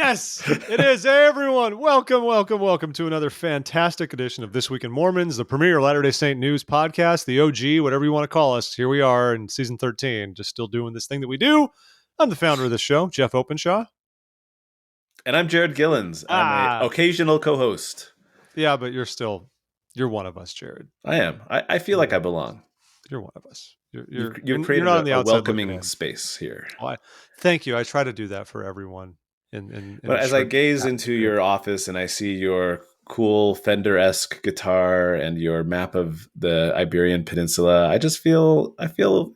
Yes, it is. Hey, everyone. Welcome to another fantastic edition of This Week in Mormons, the premier Latter-day Saint news podcast, the OG, whatever you want to call us. Here we are in season 13, just still doing this thing that we do. I'm the founder of this show, Jeff Openshaw. And I'm Jared Gillens. I'm an occasional co-host. Yeah, but you're one of us, Jared. I am. I feel like I belong. You're one of us. You've created not on the a outside welcoming space here. Well, thank you. I try to do that for everyone. But as I gaze into your office and I see your cool Fender-esque guitar and your map of the Iberian Peninsula, I feel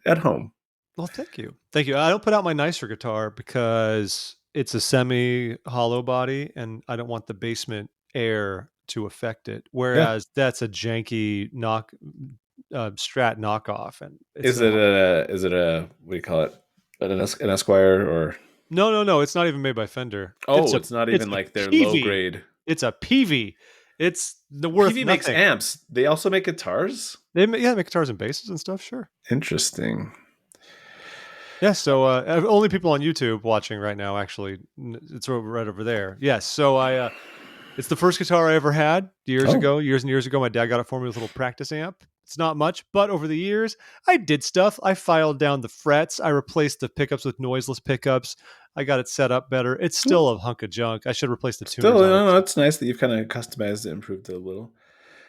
at home. Well, thank you. I don't put out my nicer guitar because it's a semi-hollow body, and I don't want the basement air to affect it. Whereas that's a janky Strat knockoff. And is it a what do you call it? An Esquire or? No. It's not even made by Fender. It's not even like their low grade. It's a PV. It's the worth. PV makes amps. They also make guitars. They make guitars and basses and stuff. Sure. Interesting. Yeah. So only people on YouTube watching right now. Actually, it's right over there. Yes. So it's the first guitar I ever had years and years ago. My dad got it for me with a little practice amp. It's not much, but over the years, I did stuff. I filed down the frets. I replaced the pickups with noiseless pickups. I got it set up better. It's still a hunk of junk. I should replace the tuners. No, it's nice that you've kind of customized it, improved it a little.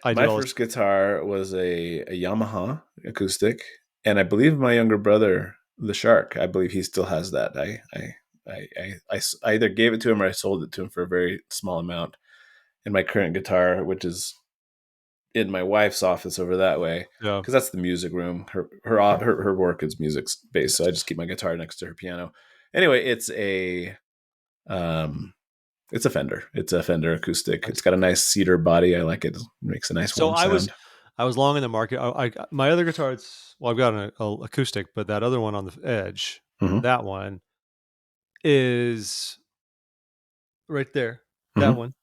My first guitar was a Yamaha acoustic, and I believe my younger brother, the Shark, I believe he still has that. I either gave it to him or I sold it to him for a very small amount. And my current guitar, which is in my wife's office over that way, because that's the music room. Her work is music based, so I just keep my guitar next to her piano. Anyway, it's a Fender. It's a Fender acoustic. It's got a nice cedar body. I like it. It makes a nice warm sound. I was long in the market. My other guitar, I've got an acoustic, but that other one on the edge, that one is right there. That one.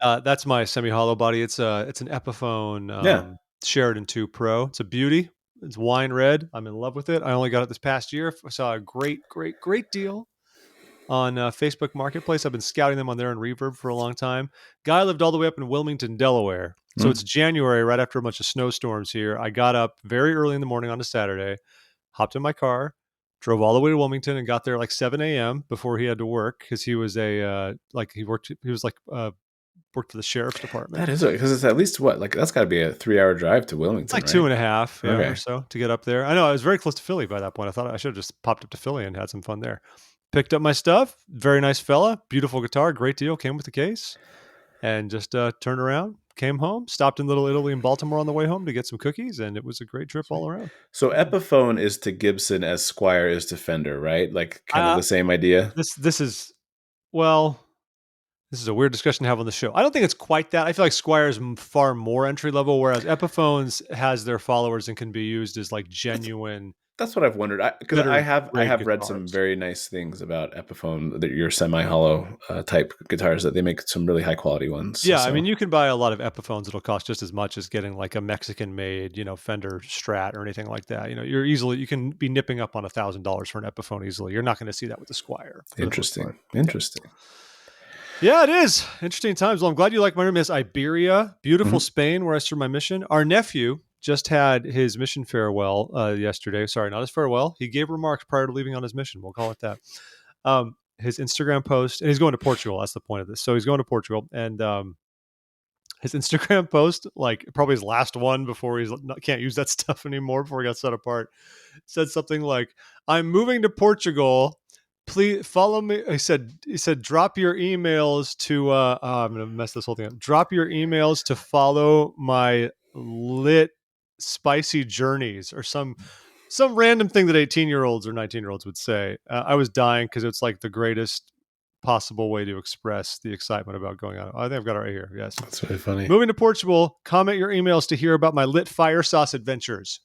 That's my semi-hollow body. It's an Epiphone Sheridan 2 Pro. It's a beauty. It's wine red. I'm in love with it. I only got it this past year. I saw a great deal on Facebook Marketplace. I've been scouting them on there in Reverb for a long time. Guy lived all the way up in Wilmington, Delaware. So it's January, right after a bunch of snowstorms here. I got up very early in the morning on a Saturday, hopped in my car, drove all the way to Wilmington and got there like 7 a.m. before he had to work because he was worked for the sheriff's department. That is because it's at least that's got to be a 3-hour drive to Wilmington. It's like 2.5 or so to get up there. I know I was very close to Philly by that point. I thought I should have just popped up to Philly and had some fun there. Picked up my stuff. Very nice fella. Beautiful guitar. Great deal. Came with the case. And just turned around. Came home, stopped in Little Italy in Baltimore on the way home to get some cookies, and it was a great trip all around. So Epiphone is to Gibson as Squire is to Fender, right? Like kind of the same idea? This is a weird discussion to have on the show. I don't think it's quite that. I feel like Squire is far more entry level, whereas Epiphones has their followers and can be used as like genuine. That's what I've wondered, because I have read some very nice things about Epiphone, your semi-hollow type guitars, that they make some really high quality ones. Yeah, so. I mean, you can buy a lot of Epiphones that'll cost just as much as getting like a Mexican-made, Fender Strat or anything like that. You can be nipping up on $1,000 for an Epiphone easily. You're not going to see that with the Squire. Interesting. Yeah, it is. Interesting times. Well, I'm glad you like my room. It's Iberia, beautiful Spain, where I served my mission. Our nephew just had his mission farewell yesterday. Sorry, not his farewell. He gave remarks prior to leaving on his mission. We'll call it that. His Instagram post, and he's going to Portugal. That's the point of this. So he's going to Portugal, and his Instagram post, like probably his last one before can't use that stuff anymore before he got set apart, said something like, "I'm moving to Portugal. Please follow me." He said, drop your emails to, I'm going to mess this whole thing up. Drop your emails to follow my lit spicy journeys or some random thing that 18-year-olds or 19-year-olds would say. I was dying because it's like the greatest possible way to express the excitement about going on. I think I've got it right here. Yes. That's really funny. Moving to Portugal, comment your emails to hear about my lit fire sauce adventures.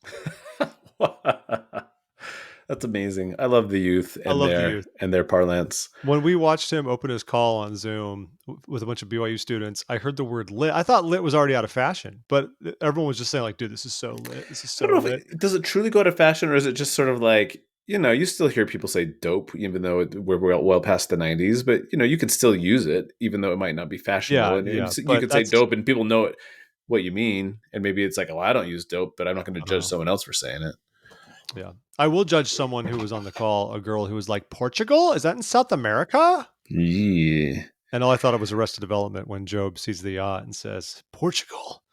That's amazing. I love the youth and their parlance. When we watched him open his call on Zoom with a bunch of BYU students, I heard the word lit. I thought lit was already out of fashion, but everyone was just saying like, dude, this is so lit. This is so lit. Does it truly go out of fashion, or is it just sort of like you still hear people say dope, even though we're well past the 90s, but you can still use it, even though it might not be fashionable. Yeah, And yeah, you but could say that's dope and people know what you mean. And maybe it's like, oh, I don't use dope, but I'm not going to judge uh, someone else for saying it. yeah. I will judge someone who was on the call, a girl who was like, Portugal? Is that in South America? Yeah. And all I thought it was Arrested Development when Job sees the yacht and says, Portugal,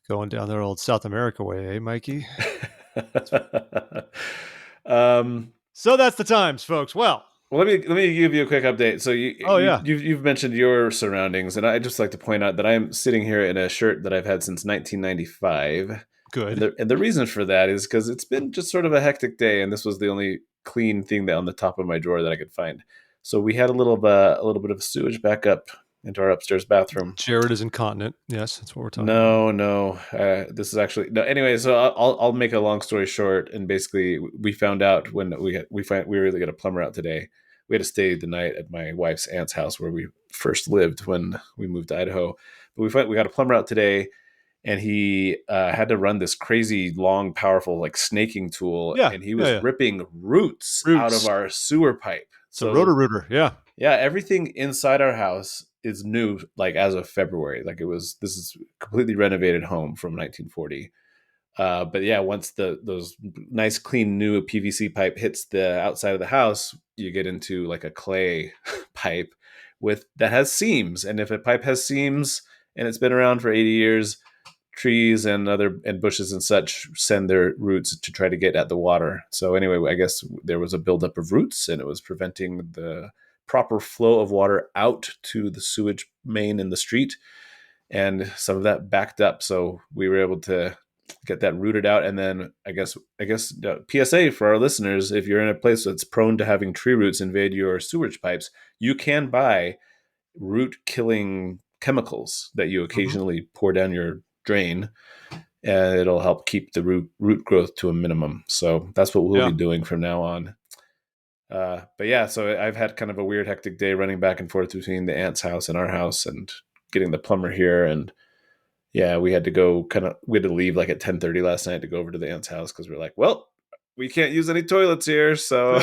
going down their old South America way, eh, Mikey? um, So that's the times, folks. Well, let me give you a quick update. So oh yeah, you've mentioned your surroundings, and I just like to point out that I'm sitting here in a shirt that I've had since 1995, and good. the reason for that is because it's been just sort of a hectic day, and this was the only clean thing that on the top of my drawer that I could find. So we had a little bit of sewage back up into our upstairs bathroom. Jared is incontinent. Yes, that's what we're talking about. No. This is actually no. Anyway, so I'll make a long story short, and basically we found out when we really got a plumber out today. We had to stay the night at my wife's aunt's house where we first lived when we moved to Idaho. But we got a plumber out today, and he had to run this crazy long, powerful like snaking tool, Yeah, and he yeah, was yeah. ripping roots out of Roots. our sewer pipe. It's a rotor So rooter. Yeah. yeah, everything inside our house is new, like as of February. This is completely renovated home from 1940. But yeah, once those nice, clean, new PVC pipe hits the outside of the house, you get into like a clay pipe with that has seams. And if a pipe has seams and it's been around for 80 years, trees and bushes and such send their roots to try to get at the water. So anyway, I guess there was a buildup of roots, and it was preventing the proper flow of water out to the sewage main in the street, and some of that backed up. So we were able to get that rooted out, and then I guess PSA for our listeners: if you're in a place that's prone to having tree roots invade your sewage pipes, you can buy root killing chemicals that you Mm-hmm. occasionally pour down your drain, and it'll help keep the root growth to a minimum. So that's what we'll Yeah. be doing from now on. But yeah, so I've had kind of a weird, hectic day running back and forth between the aunt's house and our house, and getting the plumber here. And yeah, we had to leave like at 10:30 last night to go over to the aunt's house because we're like, well, we can't use any toilets here, so.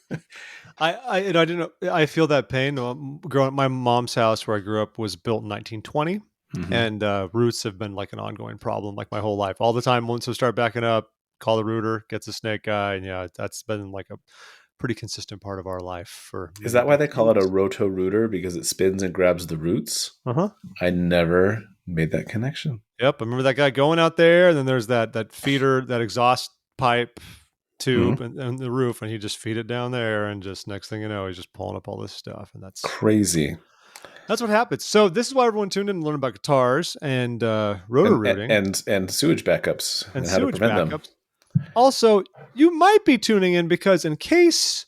Good. I didn't. I feel that pain. Growing up, my mom's house where I grew up was built in 1920, Mm-hmm. and roots have been like an ongoing problem, like my whole life. All the time, once I start backing up, call the rooter, gets a snake guy, and yeah, that's been like a pretty consistent part of our life for Is many that why they call it a decades. roto rooter, because it spins and grabs the roots? Uh huh. I never made that connection. Yep. I remember that guy going out there, and then there's that feeder, that exhaust pipe tube, Mm-hmm. and the roof, and he just feed it down there, and just next thing you know, he's just pulling up all this stuff, and Crazy. that's what happens. So this is why everyone tuned in to learn about guitars and rotor rooting And sewage backups and and how to sewage prevent them. backups. Also, you might be tuning in because in case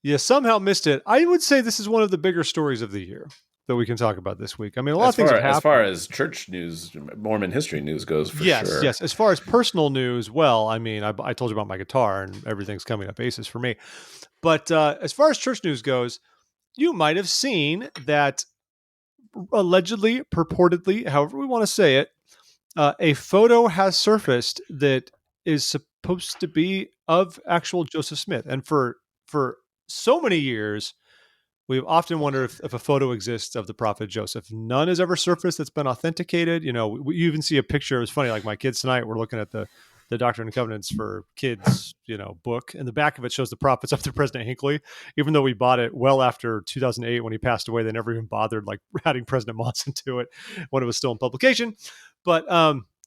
you somehow missed it, I would say this is one of the bigger stories of the year that we can talk about this week. I mean, a lot of things have As far happened. as church news, Mormon history news goes, for Yes, sure. yes. As far as personal news, well, I mean, I told you about my guitar and everything's coming up aces for me. But as far as church news goes, you might have seen that allegedly, purportedly, however we want to say it, a photo has surfaced that is supposed to be of actual Joseph Smith. And for so many years, we've often wondered if a photo exists of the prophet Joseph. None has ever surfaced that's been authenticated. You know, you even see a picture. It was funny. Like my kids tonight, we're looking at the Doctrine and Covenants for Kids, book, and the back of it shows the prophets up to President Hinckley. Even though we bought it well after 2008 when he passed away, they never even bothered like adding President Monson to it when it was still in publication. But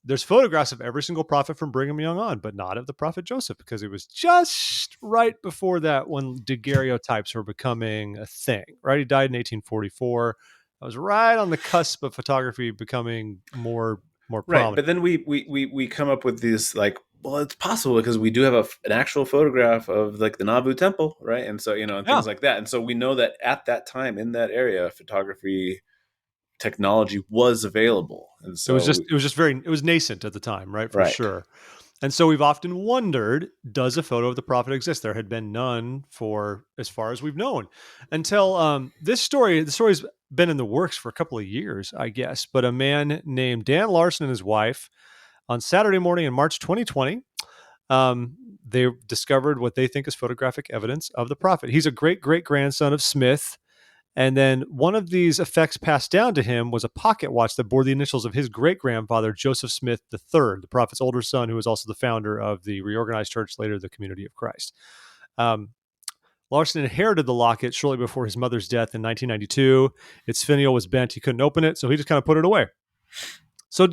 there's photographs of every single prophet from Brigham Young on, but not of the prophet Joseph, because it was just right before that when daguerreotypes were becoming a thing, right? He died in 1844. I was right on the cusp of photography becoming more Right, prominent. but then we come up with this like, well, it's possible because we do have an actual photograph of like the Nauvoo temple, right? And so and Yeah. things like that, and so we know that at that time in that area, photography technology was available, and It was so just it was nascent at the time, right? For right. sure. And so we've often wondered, does a photo of the prophet exist? There had been none for as far as we've known until the story's been in the works for a couple of years, I guess. But a man named Dan Larson and his wife on Saturday morning in March 2020 They discovered what they think is photographic evidence of the prophet. He's a great-great-grandson of Smith. And then one of these effects passed down to him was a pocket watch that bore the initials of his great-grandfather, Joseph Smith III, the prophet's older son, who was also the founder of the reorganized church, later the Community of Christ. Larson inherited the locket shortly before his mother's death in 1992. Its finial was bent. He couldn't open it, so he just kind of put it away. So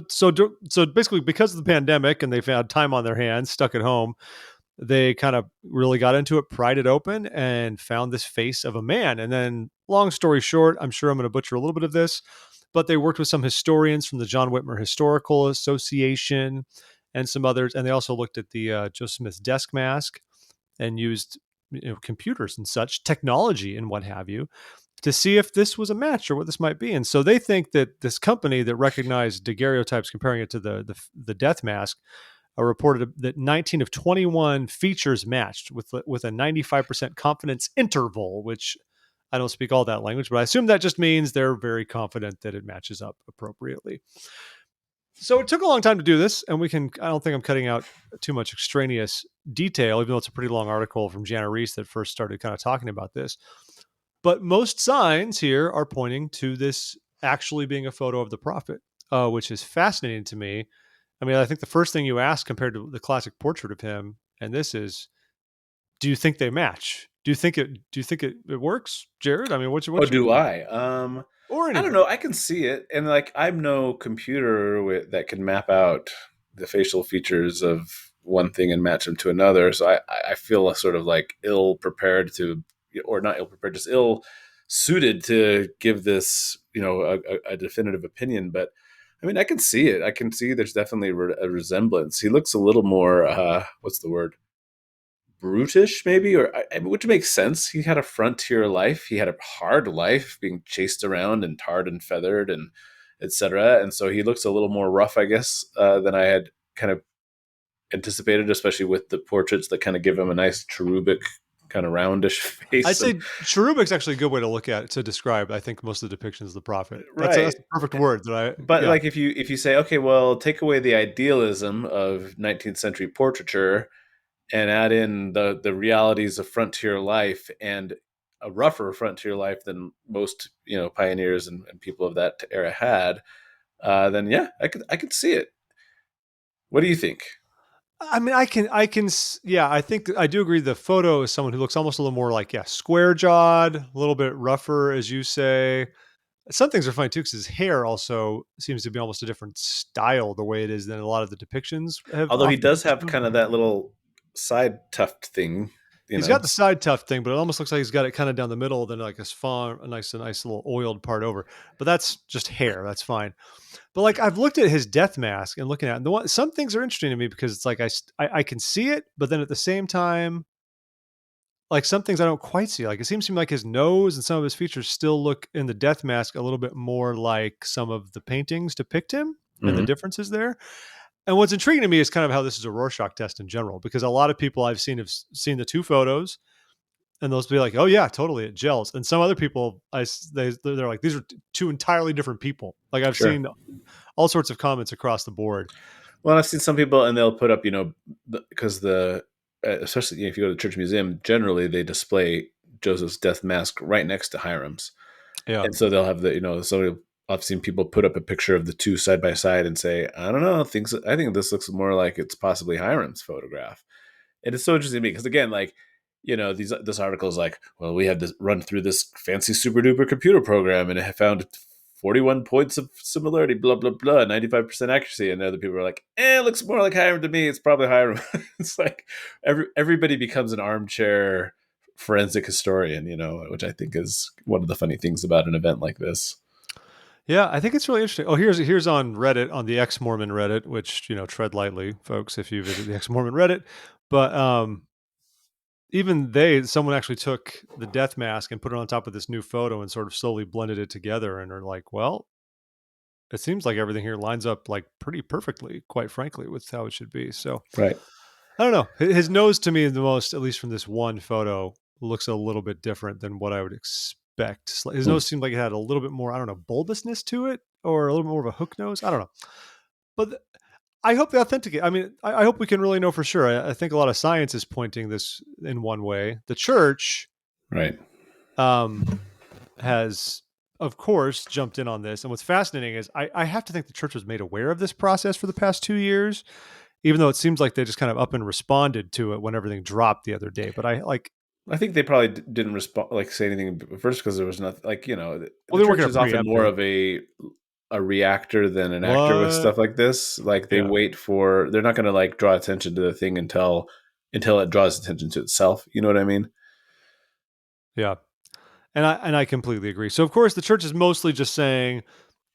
basically, because of the pandemic and they've had time on their hands, stuck at home, they kind of really got into it, pried it open, and found this face of a man. And then, long story short, I'm sure I'm going to butcher a little bit of this, but they worked with some historians from the John Whitmer Historical Association and some others. And they also looked at the Joseph Smith's desk mask and used computers and such, technology and what have you, to see if this was a match or what this might be. And so they think that this company that recognized daguerreotypes, comparing it to the death mask, reported that 19 of 21 features matched with a 95% confidence interval, which I don't speak all that language, but I assume that just means they're very confident that it matches up appropriately. So it took a long time to do this, and I don't think I'm cutting out too much extraneous detail, even though it's a pretty long article from Jana Reese that first started kind of talking about this. But most signs here are pointing to this actually being a photo of the prophet, which is fascinating to me. I mean, I think the first thing you ask compared to the classic portrait of him, and this is, do you think they match? Do you think it works, Jared? I mean, what's your do opinion? I? Or I don't anybody? know. I can see it, and like I'm no computer that can map out the facial features of one thing and match them to another. So I feel sort of like ill prepared to, or not ill prepared, just ill suited to give this, a definitive opinion. But I mean, I can see it. I can see there's definitely a resemblance. He looks a little more, what's the word? Brutish, maybe, or which makes sense. He had a frontier life. He had a hard life, being chased around and tarred and feathered, and etc. And so he looks a little more rough, I guess, than I had kind of anticipated, especially with the portraits that kind of give him a nice cherubic, kind of roundish I'd face. say cherubic's actually a good way to look at it, to describe, I think, most of the depictions of the prophet. That's Right. the perfect word But yeah. like if you say, okay, well, take away the idealism of 19th century portraiture and add in the realities of frontier life, and a rougher frontier life than most pioneers and people of that era had, then yeah, I could see it. What do you think? I mean, yeah, I think I do agree. The photo is someone who looks almost a little more like, square jawed, a little bit rougher, as you say. Some things are funny too, because his hair also seems to be almost a different style, the way it is, than a lot of the depictions have Although he often does have shown. kind of that little side tuft thing, you He's know. got the side tuft thing, but it almost looks like he's got it kind of down the middle, then like a nice little oiled part over. But that's just hair. That's fine. But like I've looked at his death mask and looking at it, some things are interesting to me because it's like I can see it, but then at the same time, like some things I don't quite see. Like it seems to me like his nose and some of his features still look in the death mask a little bit more like some of the paintings depict him, and the Mm-hmm. differences there. And what's intriguing to me is kind of how this is a Rorschach test in general, because a lot of people I've seen have seen the two photos and those be like, oh yeah, totally, it gels. And some other people, they're like, these are two entirely different people. Like I've Sure. seen all sorts of comments across the board. Well, I've seen some people, and they'll put up, because especially if you go to the church museum, generally they display Joseph's death mask right next to Hiram's. Yeah. And so they'll have so I've seen people put up a picture of the two side by side and say, I don't know, I think this looks more like it's possibly Hiram's photograph. And it's so interesting to me because, again, like, this article is like, well, we had to run through this fancy super duper computer program and it found 41 points of similarity, blah, blah, blah, 95% accuracy. And other people are like, it looks more like Hiram to me. It's probably Hiram. It's like everybody becomes an armchair forensic historian, which I think is one of the funny things about an event like this. Yeah, I think it's really interesting. Oh, here's on Reddit, on the ex-Mormon Reddit, which, tread lightly, folks, if you visit the ex-Mormon Reddit. But even someone actually took the death mask and put it on top of this new photo and sort of slowly blended it together, and are like, well, it seems like everything here lines up like pretty perfectly, quite frankly, with how it should be. So Right. I don't know. His nose, to me, the most, at least from this one photo, looks a little bit different than what I would expect. His Hmm. nose seemed like it had a little bit more, I don't know, bulbousness to it, or a little more of a hook nose. I don't know. But I hope they authenticate. I mean, I hope we can really know for sure. I think a lot of science is pointing this in one way. The church, right? Has, of course, jumped in on this. And what's fascinating is I have to think the church was made aware of this process for the past 2 years, even though it seems like they just kind of up and responded to it when everything dropped the other day. But I think they probably didn't respond, like say anything first, because there was nothing. Like, well, the they weren't church going to is often preempt more it. of a reactor than an actor with What? stuff like this. Like they Yeah, wait for, they're not going to like draw attention to the thing until it draws attention to itself. You know what I mean? yeah. And I completely agree. So of course the church is mostly just saying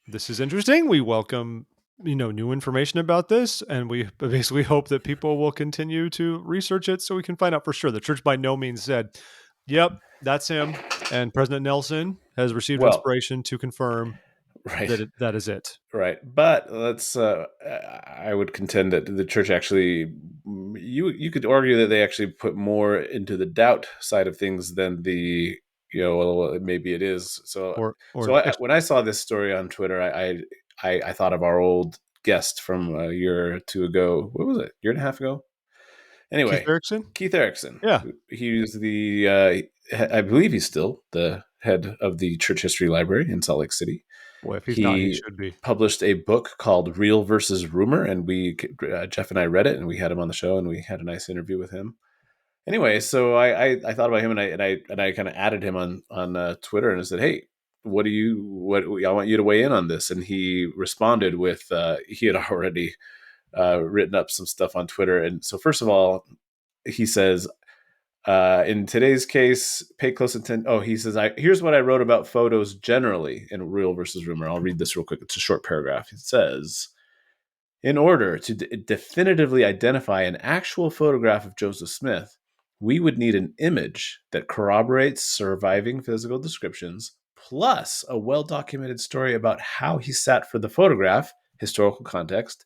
this is interesting. We welcome new information about this, and we basically hope that people will continue to research it so we can find out for sure. The church by no means said, "Yep, that's him," and President Nelson has received Well, inspiration to confirm right. that is it. Right, but let's. I would contend that the church actually, you could argue that they actually put more into the doubt side of things than the, well, maybe it is. So when I saw this story on Twitter, I thought of our old guest from a year or two ago. What was it? Year and a half ago? Keith Anyway, Erickson. Keith Erickson. Yeah. He was the. I believe he's still the head of the Church History Library in Salt Lake City. Boy, if he's not, he He should be. published a book called Real versus Rumor, and Jeff and I read it, and we had him on the show, and we had a nice interview with him. Anyway, so I thought about him, and I kind of added him on Twitter, and I said, "Hey, what I want you to weigh in on this." And he responded with he had already written up some stuff on Twitter, and so first of all, he says, in today's case, pay close attention. Oh, he says, here's what I wrote about photos generally in Real versus Rumor. I'll read this real quick. It's a short paragraph. It says, in order to definitively identify an actual photograph of Joseph Smith, we would need an image that corroborates surviving physical descriptions, plus a well-documented story about how he sat for the photograph, historical context,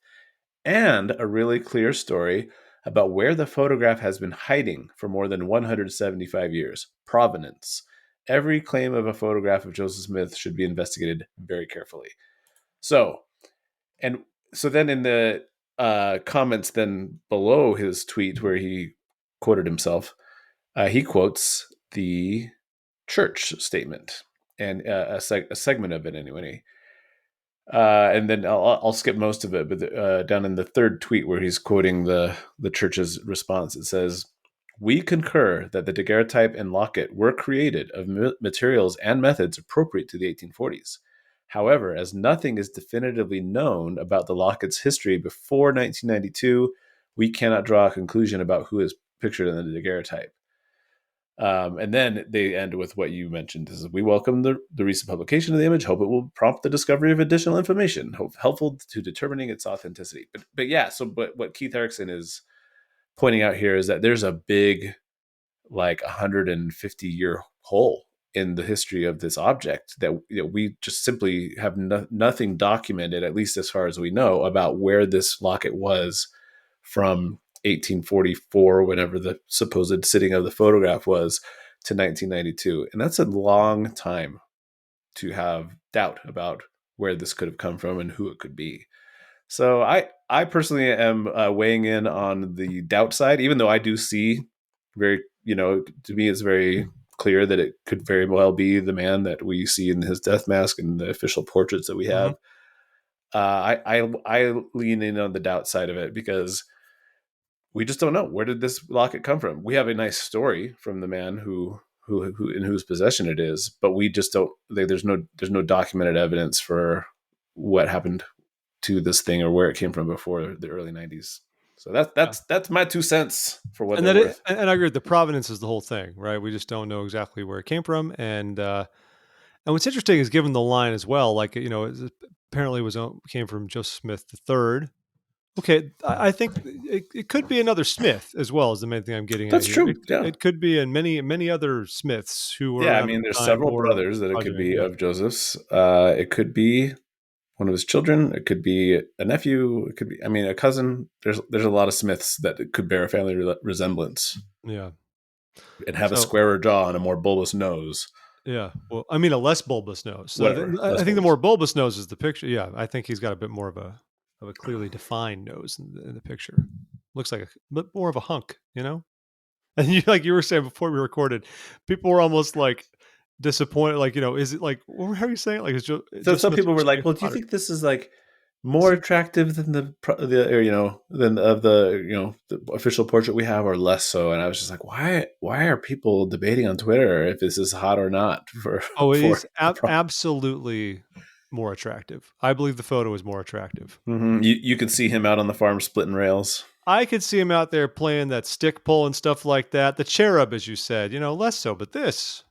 and a really clear story about where the photograph has been hiding for more than 175 years. Provenance. Every claim of a photograph of Joseph Smith should be investigated very carefully. So, and so then in the comments then below his tweet where he quoted himself, he quotes the church statement and a segment of it anyway. And then I'll skip most of it, but down in the third tweet where he's quoting the church's response, it says, "We concur that the daguerreotype and locket were created of materials and methods appropriate to the 1840s. However, as nothing is definitively known about the locket's history before 1992, we cannot draw a conclusion about who is pictured in the daguerreotype." And then they end with what you mentioned: is we welcome the recent publication of the image, hope it will prompt the discovery of additional information, helpful to determining its authenticity. But what Keith Erickson is pointing out here is that there's a big, like 150-year hole in the history of this object that we just simply have nothing documented, at least as far as we know, about where this locket was from 1844, whenever the supposed sitting of the photograph was, to 1992. And that's a long time to have doubt about where this could have come from and who it could be. So I personally am weighing in on the doubt side, even though I do see very, to me, it's very clear that it could very well be the man that we see in his death mask and the official portraits that we have. I lean in on the doubt side of it because we just don't know, where did this locket come from. We have a nice story from the man who in whose possession it is, but we just don't. There's no documented evidence for what happened to this thing or where it came from before the early 90s. So that's my 2 cents for what they're worth. And I agree. The provenance is the whole thing, right? We just don't know exactly where it came from, and what's interesting is given the line as well. Like apparently came from Joseph Smith III. Okay, I think it could be another Smith as well, is the main thing I'm getting That's at here. true. Yeah. It could be in many other Smiths who were Yeah, I around mean, at the there's time several who were brothers that it could progeny. be of Joseph's. It could be one of his children. It could be a nephew. It could be, a cousin. There's a lot of Smiths that could bear a family resemblance. Yeah. And have a squarer jaw and a more bulbous nose. Yeah. Well, a less bulbous nose. So Whatever. I think the more bulbous nose is the picture. Yeah, I think he's got a bit more of a of a clearly defined nose in the picture. Looks like but more of a hunk, you know. And you like you were saying before we recorded, people were almost like disappointed. Like, you know, is it like what were you saying? Like, is Joe So some Smith people were supposed to be like, "Well, do you hotter? think this is like more attractive than the or, than of the the official portrait we have, or less so?" And I was just like, "Why are people debating on Twitter if this is hot or not for Oh, it for is a prophet?" absolutely more attractive. I believe the photo is more attractive. You could see him out on the farm splitting rails. I could see him out there playing that stick pull and stuff like that. The cherub, as you said, you know, less so. But this,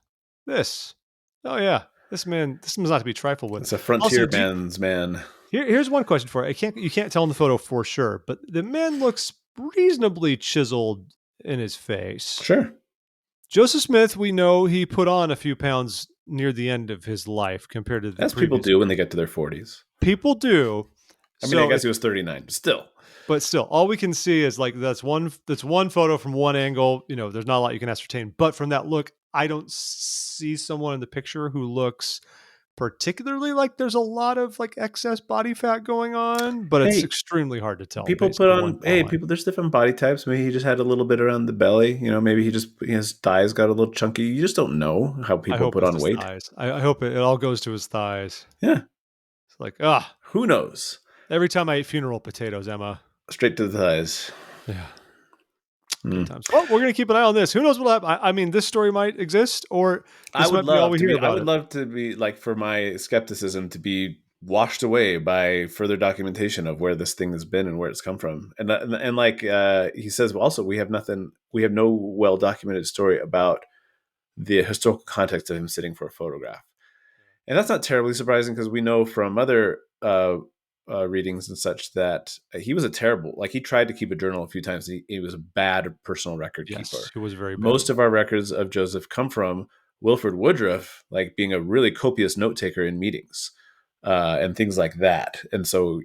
oh yeah, this man's not to be trifled with. It's a frontier Also, man's man. here's one question for you. You can't tell in the photo for sure, but the man looks reasonably chiseled in his face. Sure. Joseph Smith, we know he put on a few pounds near the end of his life compared to the As people previous. do when they get to their 40s. People do. I mean, I So guess he was 39, but still. but still, all we can see is like that's one photo from one angle. You know, there's not a lot you can ascertain. But from that look, I don't see someone in the picture who looks particularly like there's a lot of like excess body fat going on, but it's Hey, extremely hard to tell people based put on one on, hey, jawline. people, there's different body types. Maybe he just had a little bit around the belly. Maybe his thighs got a little chunky. You just don't know how I people hope put it's on his weight. thighs. I hope it all goes to his thighs. Yeah. It's like, Who knows? every time I eat funeral potatoes, Emma. Straight to the thighs. Yeah. Good Mm. times. Well, we're going to keep an eye on this. Who knows what will happen? I mean, this story might exist, or this might be all we hear I about would it. love to be like, for my skepticism to be washed away by further documentation of where this thing has been and where it's come from. And like he says, well, also we have no well documented story about the historical context of him sitting for a photograph. And that's not terribly surprising because we know from other readings and such that he was he tried to keep a journal a few times. He was a bad personal record Yes, keeper. it was very bad. Most of our records of Joseph come from Wilford Woodruff, like being a really copious note taker in meetings and things like that. And so,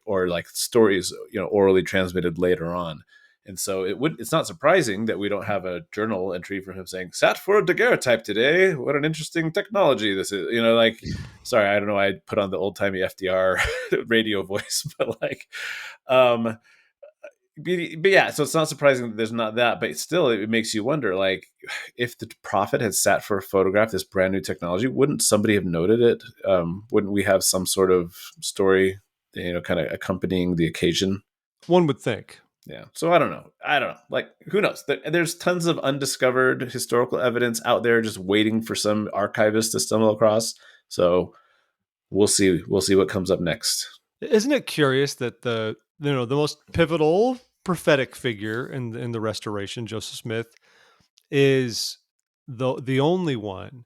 or like stories, orally transmitted later on. And so it's not surprising that we don't have a journal entry from him saying, "Sat for a daguerreotype today. What an interesting technology this is." Sorry, I don't know. I put on the old timey FDR radio voice, but like, but yeah, so it's not surprising that there's not that, but still it makes you wonder, like, if the prophet had sat for a photograph, this brand new technology, wouldn't somebody have noted it? Wouldn't we have some sort of story, kind of accompanying the occasion? One would think. Yeah. So I don't know. Like, who knows? There's tons of undiscovered historical evidence out there just waiting for some archivist to stumble across. So we'll see. We'll see what comes up next. Isn't it curious that the most pivotal prophetic figure in the restoration, Joseph Smith, is the only one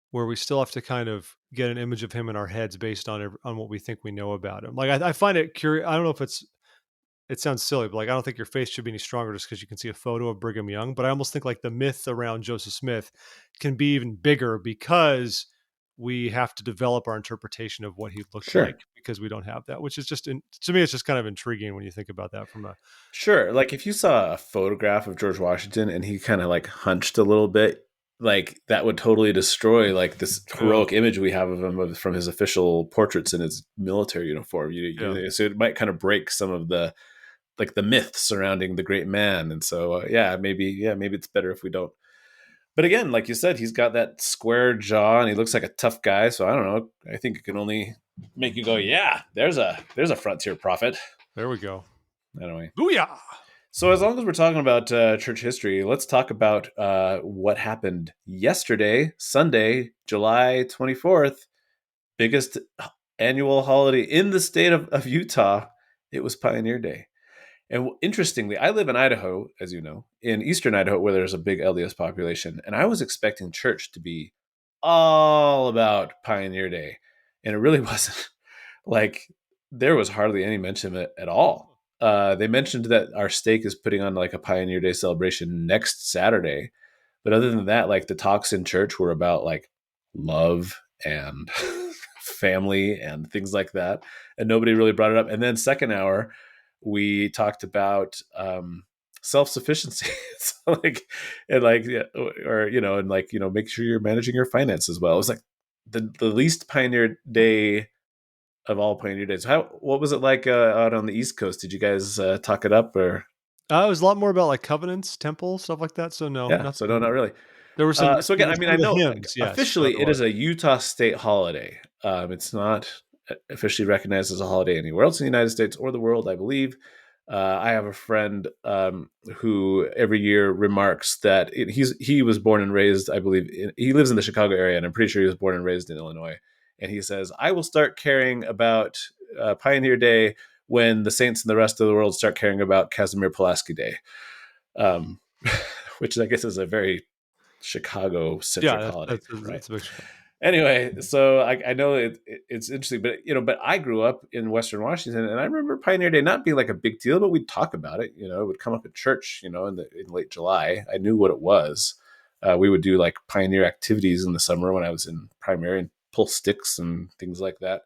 where we still have to kind of get an image of him in our heads based on what we think we know about him. Like I find it curious. I don't know if it sounds silly, but like I don't think your face should be any stronger just because you can see a photo of Brigham Young. But I almost think like the myth around Joseph Smith can be even bigger because we have to develop our interpretation of what he looked Sure. like because we don't have that, which is to me, it's just kind of intriguing when you think about that from a Sure. Like if you saw a photograph of George Washington and he kind of like hunched a little bit, like that would totally destroy like this heroic image we have of him from his official portraits in his military uniform. So it might kind of break some of the myth surrounding the great man. And so maybe it's better if we don't. But again, like you said, he's got that square jaw and he looks like a tough guy. So I don't know. I think it can only make you go, yeah, there's a frontier prophet. There we go. Anyway. Booyah! So as long as we're talking about church history, let's talk about what happened yesterday, Sunday, July 24th, biggest annual holiday in the state of Utah. It was Pioneer Day. And interestingly, I live in Idaho, as you know, in eastern Idaho, where there's a big LDS population. And I was expecting church to be all about Pioneer Day. And it really wasn't. Like, there was hardly any mention of it at all. They mentioned that our stake is putting on like a Pioneer Day celebration next Saturday. But other than that, like the talks in church were about like love and family and things like that. And nobody really brought it up. And then second hour, we talked about self-sufficiency. So like, and like, yeah, or, and like, make sure you're managing your finances well. It was like the least Pioneer Day of all Pioneer Days. What was it like out on the East Coast? Did you guys talk it up or? It was a lot more about like covenants, temple, stuff like that. So no, Yeah, so no, not nothing. really. There were some. So There again, were I mean, some I of the know hymns. Yes, that officially it it was. is a Utah state holiday. It's not officially recognized as a holiday anywhere else in the United States or the world, I believe. I have a friend who every year remarks that he was born and raised, I believe, he lives in the Chicago area, and I'm pretty sure he was born and raised in Illinois. And he says, I will start caring about Pioneer Day when the saints and the rest of the world start caring about Casimir Pulaski Day, um, which I guess is a very Chicago centric Yeah, holiday, that's right? that's a big Chicago. Anyway, so I know it's interesting, but but I grew up in Western Washington, and I remember Pioneer Day not being like a big deal, but we'd talk about it. It would come up at church, in late July. I knew what it was. We would do like pioneer activities in the summer when I was in primary and pull sticks and things like that.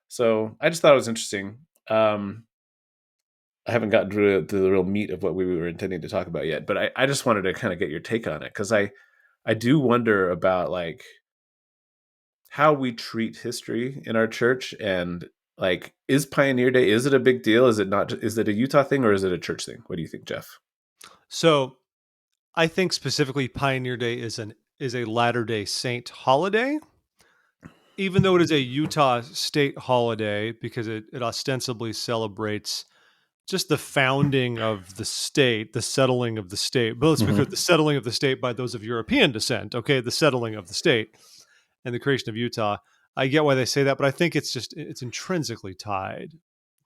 So I just thought it was interesting. I haven't gotten to the real meat of what we were intending to talk about yet, but I just wanted to kind of get your take on it because I do wonder about like how we treat history in our church and like is Pioneer Day, is it a big deal, is it not, is it a Utah thing or is it a church thing? What do you think, Jeff? So I think specifically Pioneer Day is a Latter-day Saint holiday, even though it is a Utah state holiday because it ostensibly celebrates just the founding of the state, the settling of the state. But let's be clear, Mm-hmm. the settling of the state by those of European descent. Okay, the settling of the state and the creation of Utah. I get why they say that, but I think it's intrinsically tied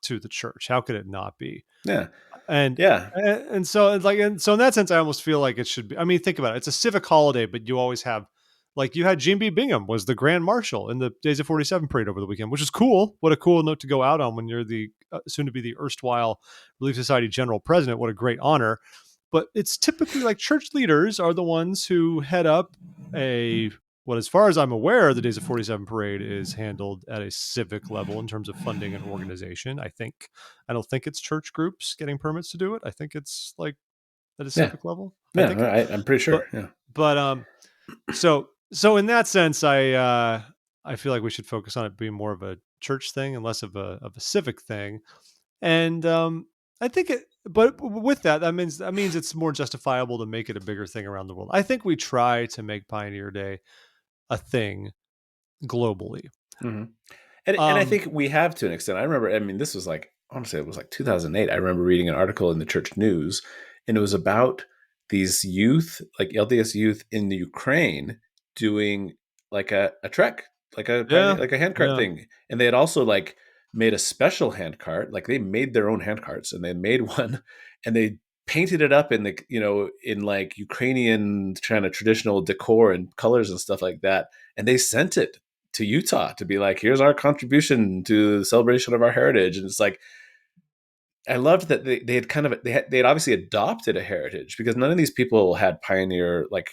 to the church. How could it not be? Yeah. And Yeah. and so in that sense, I almost feel like it should be. I mean, think about it. It's a civic holiday, but you always have like you had Gene B. Bingham was the Grand Marshal in the Days of 47 parade over the weekend, which is cool. What a cool note to go out on when you're the soon to be the erstwhile Relief Society General President. What a great honor. But it's typically like church leaders are the ones who head up a what, as far as I'm aware, the Days of 47 parade is handled at a civic level in terms of funding and organization. I don't think it's church groups getting permits to do it. I think it's like at a Yeah. civic level. I Yeah. think, I'm pretty but sure. Yeah. so in that sense, I feel like we should focus on it being more of a church thing and less of a civic thing. And I think it, but with that, that means it's more justifiable to make it a bigger thing around the world. I think we try to make Pioneer Day a thing globally. Mm-hmm. And I Um, think we have to an extent. I remember, I mean, this was like, honestly, it was like 2008. I remember reading an article in the church news, and it was about these youth, like LDS youth in the Ukraine, doing like a trek, like a yeah, pioneer, like a handcart yeah. thing. And they had also like made a special handcart, like they made their own handcarts, and they made one, and they painted it up in the in like Ukrainian kind of traditional decor and colors and stuff like that, and they sent it to Utah to be like, here's our contribution to the celebration of our heritage. And it's like, I loved that they had kind of, they had obviously adopted a heritage because none of these people had pioneer, like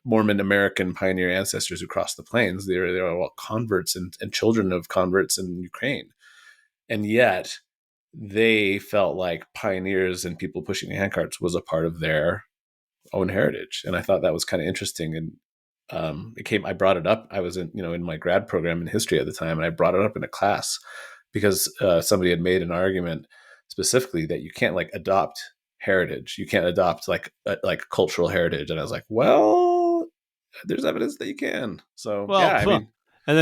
Mormon American pioneer ancestors who crossed the plains. They're all converts and children of converts in Ukraine. And yet they felt like pioneers and people pushing handcarts was a part of their own heritage. And I thought that was kind of interesting. And I brought it up. I was in my grad program in history at the time, and I brought it up in a class because somebody had made an argument specifically that you can't like adopt heritage. You can't adopt like cultural heritage. And I was like, well, there's evidence that you can. So yeah, Well, I mean, and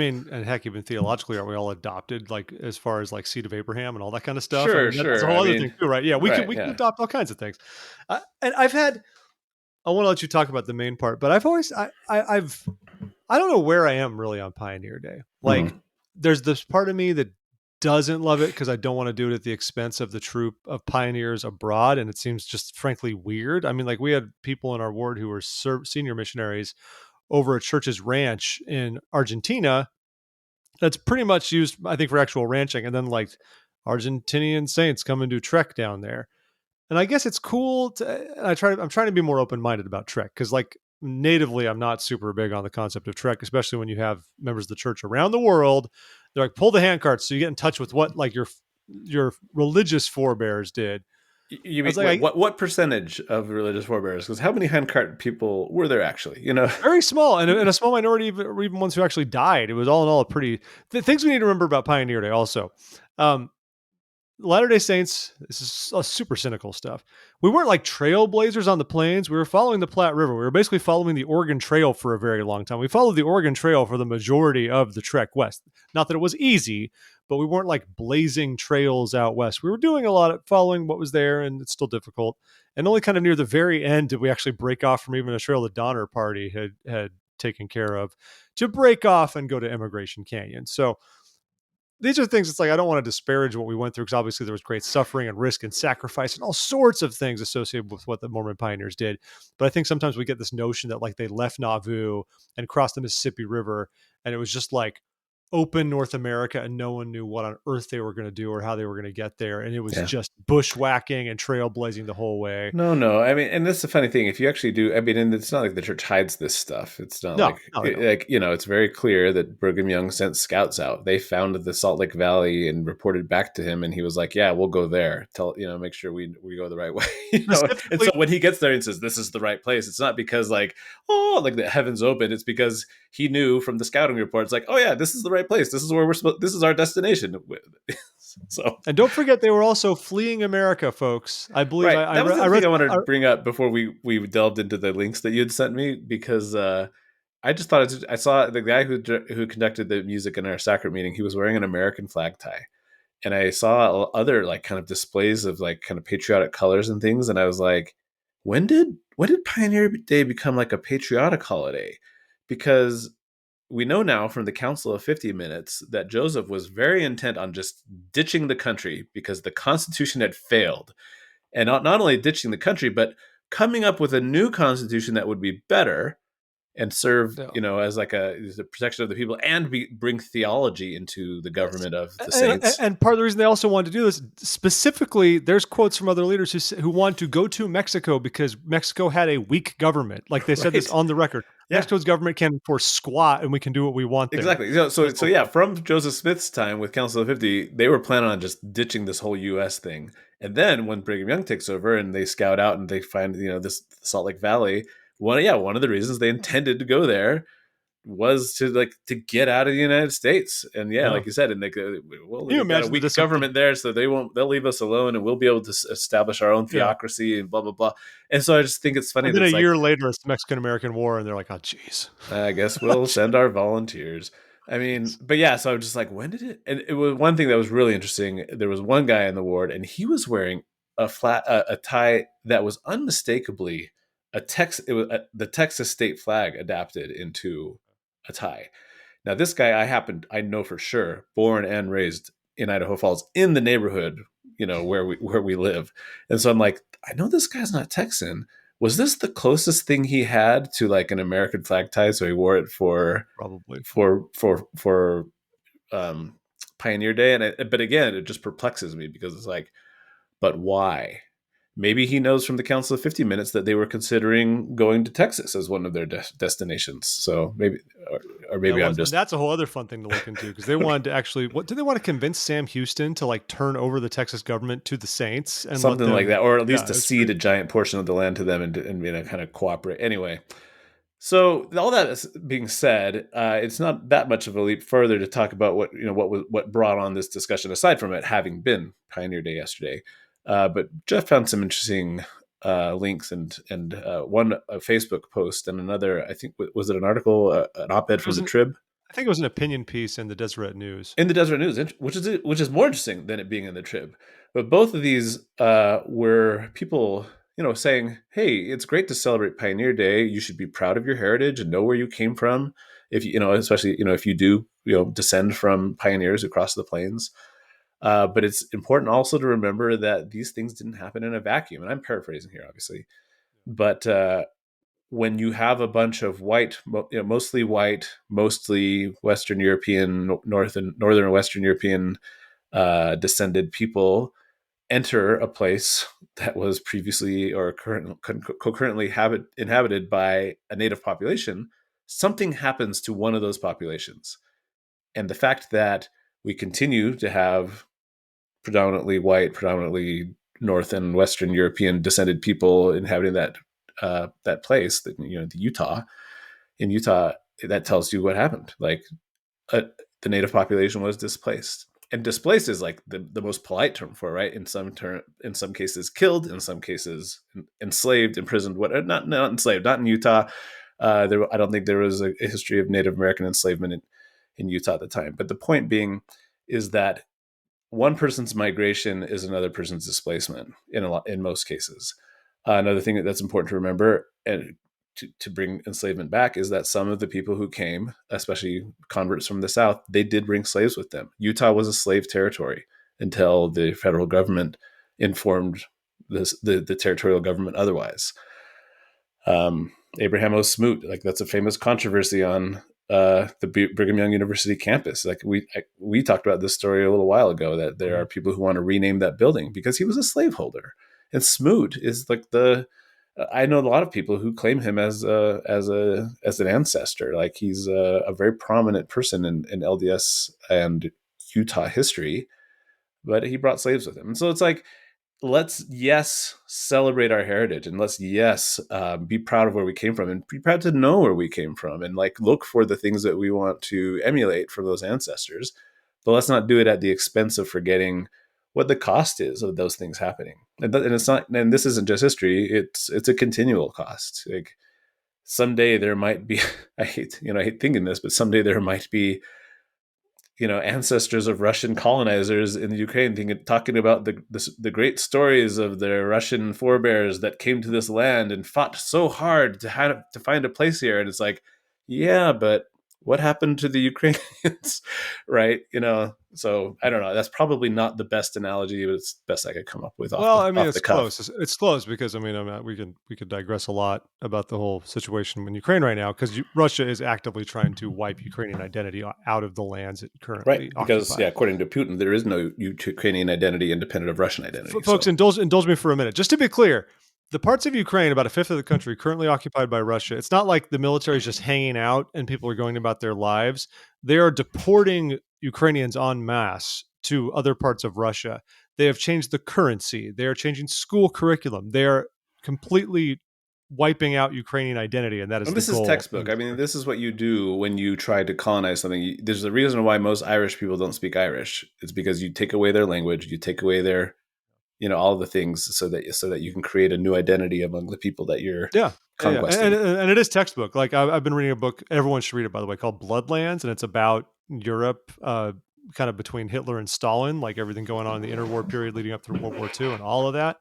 then and heck, even theologically, aren't we all adopted? Like as far as like seed of Abraham and all that kind of stuff. I sure, mean, that's a sure. whole I other thing mean, too, right? Yeah, right, we can yeah. adopt all kinds of things. And I've had. I want to let you talk about the main part, but I've always I don't know where I am really on Pioneer Day. Like, Mm-hmm. there's this part of me that doesn't love it because I don't want to do it at the expense of the troop of pioneers abroad, and it seems just frankly weird. I mean, like we had people in our ward who were senior missionaries over at Church's Ranch in Argentina. That's pretty much used, I think, for actual ranching, and then like Argentinian saints come and do trek down there. And I guess it's cool to I'm trying to be more open-minded about trek because like natively I'm not super big on the concept of trek, especially when you have members of the church around the world. They're like, pull the handcarts so you get in touch with what like your religious forebears did. You I was mean like, what percentage of religious forebears? Because how many handcart people were there actually? very small, and a small minority, even ones who actually died. It was all in all a pretty things we need to remember about Pioneer Day. Also, um, Latter-day Saints, this is super cynical stuff. We weren't like trailblazers on the plains. We were following the Platte River. We were basically following the Oregon Trail for a very long time. We followed the Oregon Trail for the majority of the trek west. Not that it was easy, but we weren't like blazing trails out west. We were doing a lot of following what was there, and it's still difficult. And only kind of near the very end did we actually break off from even a trail the Donner Party had taken care of to break off and go to Immigration Canyon. So these are things, it's like I don't want to disparage what we went through, because obviously there was great suffering and risk and sacrifice and all sorts of things associated with what the Mormon pioneers did. But I think sometimes we get this notion that like they left Nauvoo and crossed the Mississippi River and it was just like open North America and no one knew what on earth they were going to do or how they were going to get there, and it was Yeah. just bushwhacking and trailblazing the whole way. No. I mean, and that's the funny thing. If you actually do, I mean, and it's not like the church hides this stuff. It's not No, no, they don't. like it's very clear that Brigham Young sent scouts out. They found the Salt Lake Valley and reported back to him, and he was like, "Yeah, we'll go there. Make sure we go the right way." And Specifically, so when he gets there and says, "This is the right place," it's not because like like the heavens open. It's because he knew from the scouting reports, like, "Oh yeah, this is the right place. This is where we're supposed. This is our destination." So and don't forget they were also fleeing America, folks. I believe right. That was the I other thing read. I wanted to bring up before we delved into the links that you had sent me, because I just thought I saw the guy who conducted the music in our sacrament meeting. He was wearing an American flag tie, and I saw other like kind of displays of like kind of patriotic colors and things, and I was like, when did Pioneer Day become like a patriotic holiday? Because we know now from the Council of 50 Minutes that Joseph was very intent on just ditching the country because the Constitution had failed, and not only ditching the country, but coming up with a new constitution that would be better and serve, Yeah. as like as the protection of the people, and bring theology into the Yes. government of the saints. And part of the reason they also wanted to do this, specifically, there's quotes from other leaders who want to go to Mexico because Mexico had a weak government. Like they said this Right? on the record. Yeah. Mexico's government can enforce squat and we can do what we want there. Exactly. So So yeah, from Joseph Smith's time with Council of 50, they were planning on just ditching this whole U.S. thing. And then when Brigham Young takes over and they scout out and they find this Salt Lake Valley, one of the reasons they intended to go there was to get out of the United States. And yeah, yeah. like you said, and well, Can you they've got a imagine the weak disappointment? government there, so they'll leave us alone, and we'll be able to establish our own Yeah. theocracy and blah blah blah. And so I just think it's funny And that then a it's like, year later, it's the Mexican American War, and they're like, oh, geez. I guess we'll send our volunteers. I mean, but yeah, so I'm just like, when did it? And it was one thing that was really interesting. There was one guy in the ward, and he was wearing a tie that was unmistakably It was the Texas state flag adapted into a tie. Now, this guy, I know for sure, born and raised in Idaho Falls, in the neighborhood, where we live, and so I'm like, I know this guy's not Texan. Was this the closest thing he had to like an American flag tie? So he wore it for Probably. for for for um, Pioneer Day, but again, it just perplexes me because it's like, but why? Maybe he knows from the Council of 50 Minutes that they were considering going to Texas as one of their destinations. So maybe, or That maybe I'm was, and just that's a whole other fun thing to look into because they okay. wanted to actually, what did they want to convince Sam Houston to like turn over the Texas government to the Saints and let Something like them? that, or at least Yeah, to it's cede crazy. a giant portion of the land to them and kind of cooperate. Anyway, so all that is being said, it's not that much of a leap further to talk about what brought on this discussion, aside from it having been Pioneer Day yesterday. But Jeff found some interesting links and one a Facebook post and another. I think was it an article, an op-ed It from was the an, Trib I think it was an opinion piece in the Deseret News. in the Deseret News, which is more interesting than it being in the Trib. But both of these were people, saying, "Hey, it's great to celebrate Pioneer Day. You should be proud of your heritage and know where you came from. If especially if you do, descend from pioneers across the plains. But it's important also to remember that these things didn't happen in a vacuum." And I'm paraphrasing here, obviously, but when you have a bunch of mostly white, mostly Western European, northern and Western European descended people enter a place that was previously or concurrently inhabited by a native population, something happens to one of those populations. And the fact that we continue to have predominantly white, predominantly North and Western European descended people inhabiting that place, that the Utah. In Utah, that tells you what happened. Like the native population was displaced, and displaced is like the most polite term for it, right? In some cases killed, in some cases enslaved, imprisoned. What not enslaved, not in Utah. I don't think there was a history of Native American enslavement in Utah at the time. But the point being is that one person's migration is another person's displacement in most cases. Another thing that's important to remember, and to bring enslavement back, is that some of the people who came, especially converts from the South, they did bring slaves with them. Utah was a slave territory until the federal government informed the territorial government otherwise. Abraham O. Smoot, like that's a famous controversy on the Brigham Young University campus. Like we talked about this story a little while ago, that there are people who want to rename that building because he was a slaveholder. And Smoot is like I know a lot of people who claim him as an ancestor. Like he's a very prominent person in LDS and Utah history, but he brought slaves with him. And so it's like, let's celebrate our heritage, and let's be proud of where we came from, and be proud to know where we came from, and like look for the things that we want to emulate from those ancestors. But let's not do it at the expense of forgetting what the cost is of those things happening. And it's not, and this isn't just history, it's a continual cost. Like someday there might be I hate thinking this, but someday there might be ancestors of Russian colonizers in the Ukraine, talking about the great stories of their Russian forebears that came to this land and fought so hard to find a place here. And it's like, yeah, but what happened to the Ukrainians, right? So I don't know. That's probably not the best analogy, but it's the best I could come up with off it's the cuff. close. It's close because we could digress a lot about the whole situation in Ukraine right now, because Russia is actively trying to wipe Ukrainian identity out of the lands it currently because occupy. According to Putin, there is no Ukrainian identity independent of Russian identity. Folks, indulge me for a minute. Just to be clear, the parts of Ukraine, about a fifth of the country, currently occupied by Russia. It's not like the military is just hanging out and people are going about their lives. They are deporting Ukrainians en masse to other parts of Russia. They have changed the currency. They are changing school curriculum. They are completely wiping out Ukrainian identity, and that is the goal. This is textbook. I mean, this is what you do when you try to colonize something. There's a reason why most Irish people don't speak Irish. It's because you take away their language, you take away their all the things, so that you can create a new identity among the people that you're conquesting. And it is textbook. Like I've been reading a book, everyone should read it, by the way, called Bloodlands, and it's about Europe, kind of between Hitler and Stalin, like everything going on in the interwar period leading up through World War II and all of that,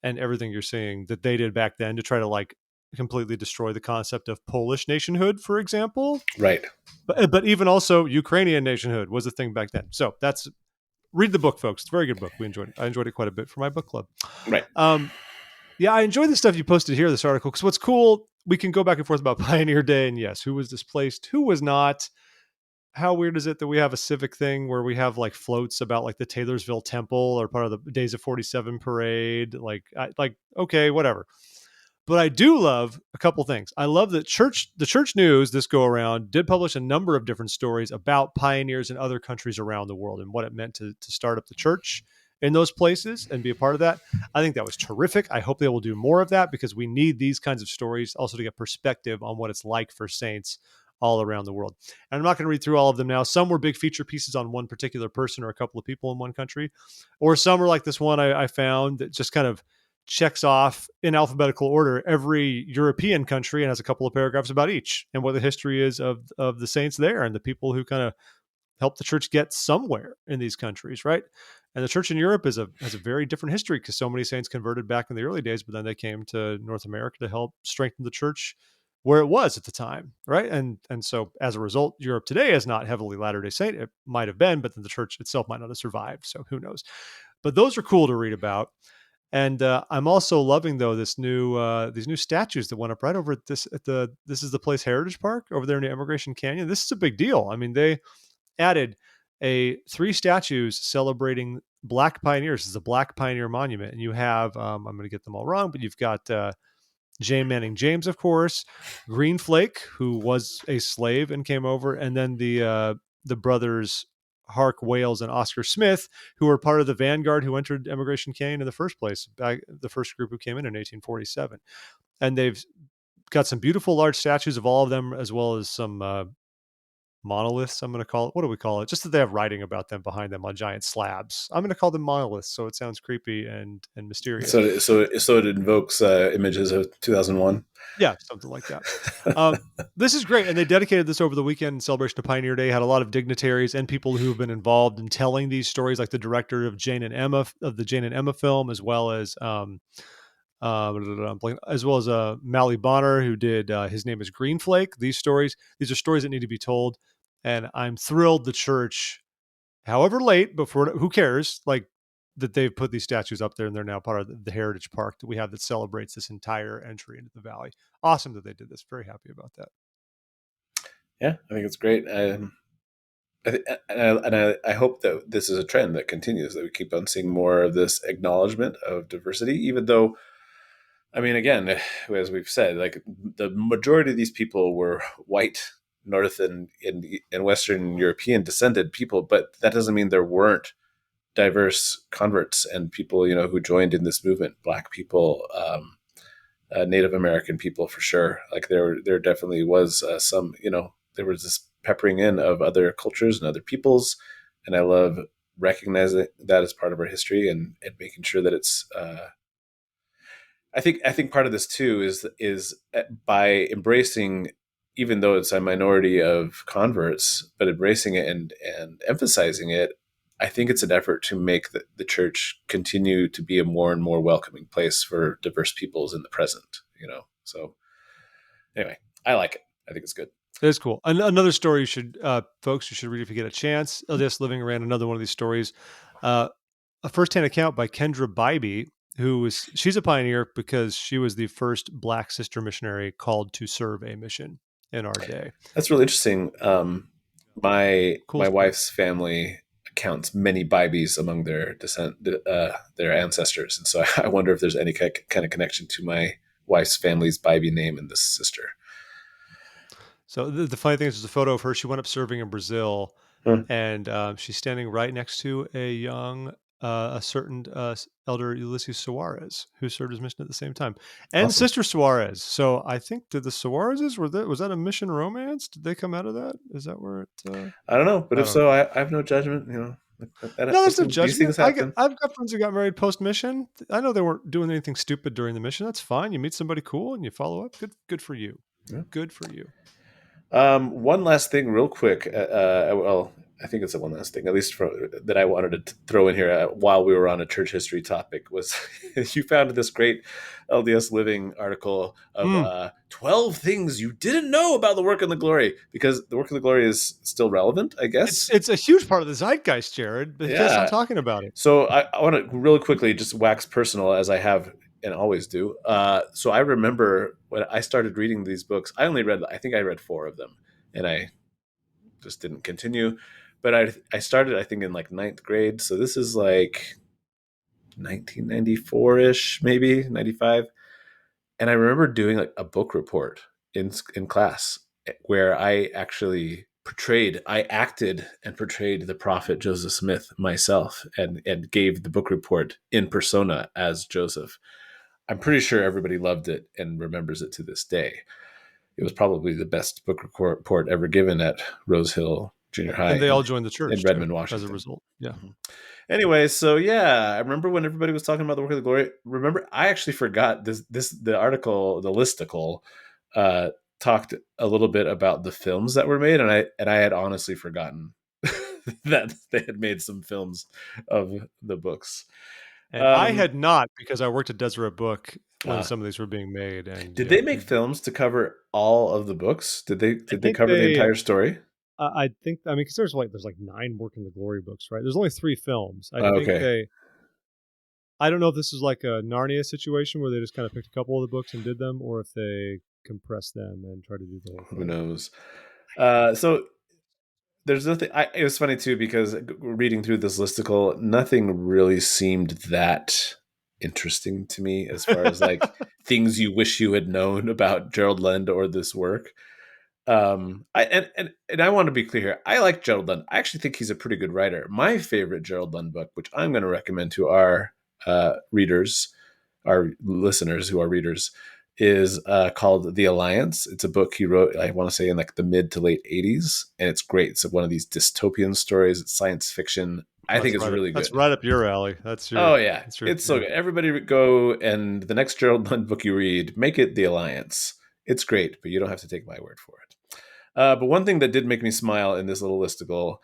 and everything you're seeing that they did back then to try to like completely destroy the concept of Polish nationhood, for example. Right. But even also Ukrainian nationhood was a thing back then. So read the book, folks. It's a very good book. I enjoyed it quite a bit for my book club. Right. Yeah, I enjoy the stuff you posted here, this article, because what's cool, we can go back and forth about Pioneer Day, and yes, who was displaced, who was not. How weird is it that we have a civic thing where we have like floats about like the Taylorsville Temple or part of the Days of 47 parade? Okay, whatever. But I do love a couple things. I love that the church news this go around did publish a number of different stories about pioneers in other countries around the world and what it meant to start up the church in those places and be a part of that. I think that was terrific. I hope they will do more of that, because we need these kinds of stories also to get perspective on what it's like for saints all around the world. And I'm not going to read through all of them now. Some were big feature pieces on one particular person or a couple of people in one country, or some are like this one I found that just kind of checks off in alphabetical order every European country and has a couple of paragraphs about each and what the history is of the saints there and the people who kind of helped the church get somewhere in these countries, right? And the church in Europe has a very different history, because so many saints converted back in the early days, but then they came to North America to help strengthen the church where it was at the time, right? And so as a result, Europe today is not heavily Latter-day Saint. It might have been, but then the church itself might not have survived. So who knows? But those are cool to read about. And I'm also loving, though, these new statues that went up right over at this is the Place Heritage Park over there in the Emigration Canyon. This is a big deal. I mean, they added 3 statues celebrating Black pioneers. This is a Black Pioneer Monument, and you have I'm going to get them all wrong, but you've got J. Manning James, of course, Greenflake, who was a slave and came over, and then the brothers Hark Wales and Oscar Smith, who were part of the vanguard who entered Emigration Cane in the first place, the first group who came in 1847. And they've got some beautiful large statues of all of them, as well as some monoliths, I'm going to call it. What do we call it? Just that they have writing about them behind them on giant slabs. I'm going to call them monoliths, so it sounds creepy and mysterious. So it invokes images of 2001. Yeah, something like that. This is great, and they dedicated this over the weekend in celebration of Pioneer Day. Had a lot of dignitaries and people who have been involved in telling these stories, like the director of Jane and Emma, of the Jane and Emma film, as well as Mally Bonner, who did His Name is Greenflake. These are stories that need to be told, and I'm thrilled the church, however late, before who cares, like that they've put these statues up there and they're now part of the heritage park that we have that celebrates this entire entry into the valley. Awesome that they did this. Very happy about that. Yeah, I think it's great. I hope that this is a trend that continues, that we keep on seeing more of this acknowledgement of diversity, even though, I mean, again, as we've said, like the majority of these people were white, North and Western European descended people, but that doesn't mean there weren't diverse converts and people, who joined in this movement. Black people, Native American people, for sure. Like there definitely was some, there was this peppering in of other cultures and other peoples, and I love recognizing that as part of our history and making sure that it's. I think part of this too is by embracing, even though it's a minority of converts, but embracing it and emphasizing it. I think it's an effort to make the church continue to be a more and more welcoming place for diverse peoples in the present, So anyway, I like it. I think it's good. It is cool. Another story folks, you should read if you get a chance. Elias Living ran another one of these stories. A firsthand account by Kendra Bybee, she's a pioneer because she was the first Black sister missionary called to serve a mission in our day. That's really interesting. My wife's family counts many Bybees among their their ancestors, and so I wonder if there's any kind of connection to my wife's family's Bybee name and this sister. So the funny thing is, there's a photo of her. She went up serving in Brazil, and she's standing right next to a certain elder Ulysses Soares, who served his mission at the same time, and awesome. Sister Soares. So I think, did the Soareses, was that a mission romance? Did they come out of that? Is that where it? I don't know, but if so, I have no judgment. No, there's no judgment. These things happen. I've got friends who got married post-mission. I know they weren't doing anything stupid during the mission. That's fine. You meet somebody cool and you follow up. Good for you. Yeah. Good for you. One last thing real quick. Well, I think it's one last thing, at least that I wanted to throw in here while we were on a church history topic, was you found this great LDS Living article of 12 things you didn't know about the Work and the Glory, because the Work and the Glory is still relevant, I guess. It's a huge part of the zeitgeist, Jared, but yeah. Stop talking about it. So I want to really quickly just wax personal, as I have and always do. So I remember when I started reading these books, I think I read 4 of them, and I just didn't continue. But I started, I think, in like 9th grade. So this is like 1994-ish, maybe 95. And I remember doing like a book report in class where I actually acted and portrayed the prophet Joseph Smith myself and gave the book report in persona as Joseph. I'm pretty sure everybody loved it and remembers it to this day. It was probably the best book report ever given at Rose Hill Junior High. And they all joined the church in Redmond, Washington. As a result. Yeah. Mm-hmm. Anyway, so yeah, I remember when everybody was talking about the Work of the Glory. Remember, I actually forgot the article, the listicle, talked a little bit about the films that were made, and I had honestly forgotten that they had made some films of the books. And I had not, because I worked at Deseret Book when some of these were being made. And did they make films to cover all of the books? Did they cover the entire story? I think, because there's like 9 Work in the Glory books, right? There's only 3 films. I don't know if this is like a Narnia situation where they just kind of picked a couple of the books and did them, or if they compressed them and tried to do the whole thing. Who knows? So there's nothing. It was funny too, because reading through this listicle, nothing really seemed that interesting to me as far as like things you wish you had known about Gerald Lend or this work. I want to be clear here. I like Gerald Lund. I actually think he's a pretty good writer. My favorite Gerald Lund book, which I'm going to recommend to our readers, our listeners who are readers, is called The Alliance. It's a book he wrote, I want to say, in like the mid to late 80s, and it's great. It's one of these dystopian stories. It's science fiction. I think it's really that's good. right up your alley. Oh yeah, it's so good. Everybody go, and the next Gerald Lund book you read, make it The Alliance. It's great, but you don't have to take my word for it. But one thing that did make me smile in this little listicle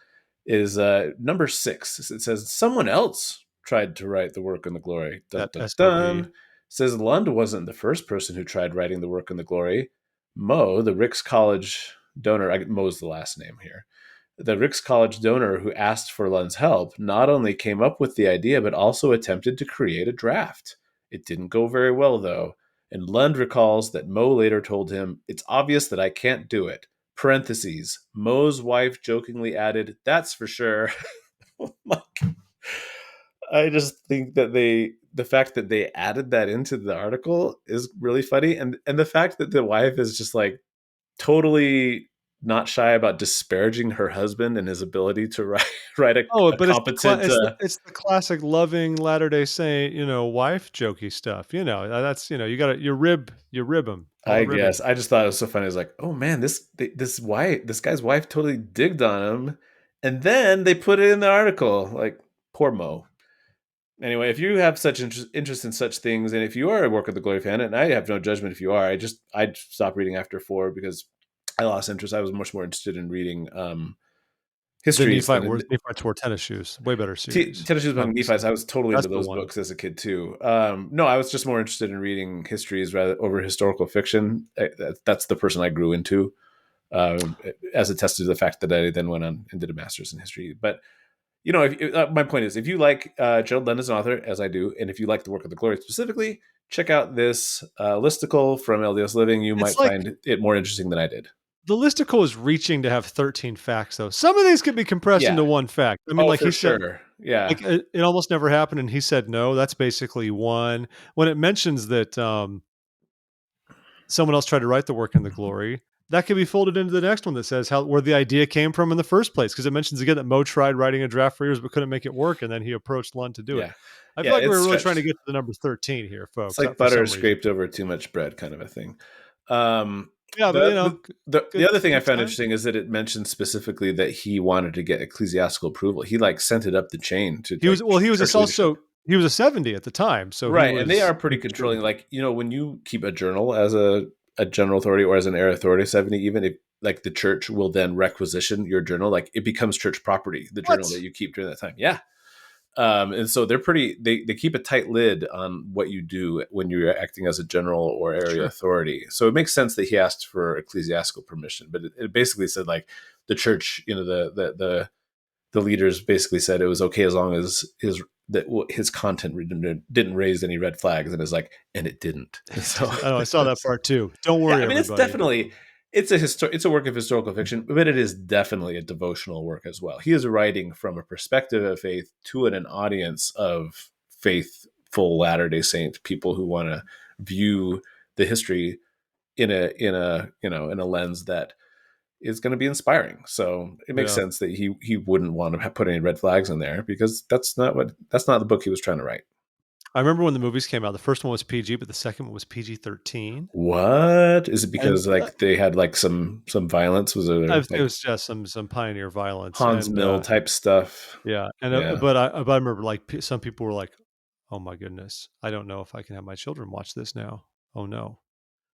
is number 6. It says someone else tried to write the work and the glory. Dun, That dun, SOB. dun. Says Lund wasn't the first person who tried writing the work and the glory. Mo, the Ricks College donor, Mo's the last name here. The Ricks College donor who asked for Lund's help not only came up with the idea, but also attempted to create a draft. It didn't go very well, though, and Lund recalls that Mo later told him, "It's obvious that I can't do it." Parentheses. Mo's wife jokingly added, "That's for sure." I just think that the fact that they added that into the article is really funny, and the fact that the wife is just like totally not shy about disparaging her husband and his ability to write a But competent. it's the classic loving Latter-day Saint, wife jokey stuff. That's you got to you rib them. Call I it ribbing. guess I just thought it was so funny. I was like, oh man, this guy's wife totally digged on him, and then they put it in the article. Like poor Mo. Anyway, if you have such interest in such things, and if you are a Work of the Glory fan, and I have no judgment if you are, I'd stop reading after 4 because I lost interest. I was much more interested in reading histories. Nephites wore tennis shoes. Way better series. Tennis Shoes Among Nephites. I was totally That's into the those one. books as a kid too. No, I was just more interested in reading histories rather over historical fiction. That's the person I grew into, as attested to the fact that I then went on and did a master's in history. But my point is, if you like Gerald Lund as an author, as I do, and if you like the Work of the Glory specifically, check out this listicle from LDS Living. You might find it more interesting than I did. The listicle is reaching to have 13 facts, though. Some of these could be compressed into one fact. I mean, he said, yeah, like it almost never happened, and he said no. That's basically one. When it mentions that someone else tried to write the Work and the Glory, that could be folded into the next one that says where the idea came from in the first place, because it mentions again that Mo tried writing a draft for years but couldn't make it work, and then he approached Lund to do it. I feel like we're really trying to get to the number 13 here, folks. It's like butter scraped over too much bread, kind of a thing. But the other thing I found interesting is that it mentioned specifically that he wanted to get ecclesiastical approval. He sent it up the chain to. He was a 70 at the time, so right, and they are pretty controlling. Like when you keep a journal as a general authority or as an area authority, 70, even if like the church will then requisition your journal, like it becomes church property. The journal that you keep during that time, yeah. And so they're they keep a tight lid on what you do when you're acting as a general or area authority. So it makes sense that he asked for ecclesiastical permission, but it basically said like the church, the leaders basically said it was okay as long as his content didn't raise any red flags, and it's like, and it didn't. So I saw that part too. Don't worry. I mean, it's definitely. It's a work of historical fiction, but it is definitely a devotional work as well. He is writing from a perspective of faith to an audience of faithful Latter-day Saint people who want to view the history in a lens that is going to be inspiring. So it makes sense that he wouldn't want to put any red flags in there, because that's not the book he was trying to write. I remember when the movies came out, the first one was PG, but the second one was PG-13. What? Is it because they had like some violence? Was there? It was just some pioneer violence, Hans Mill type stuff. Yeah, but I remember like some people were like, "Oh my goodness, I don't know if I can have my children watch this now. Oh no,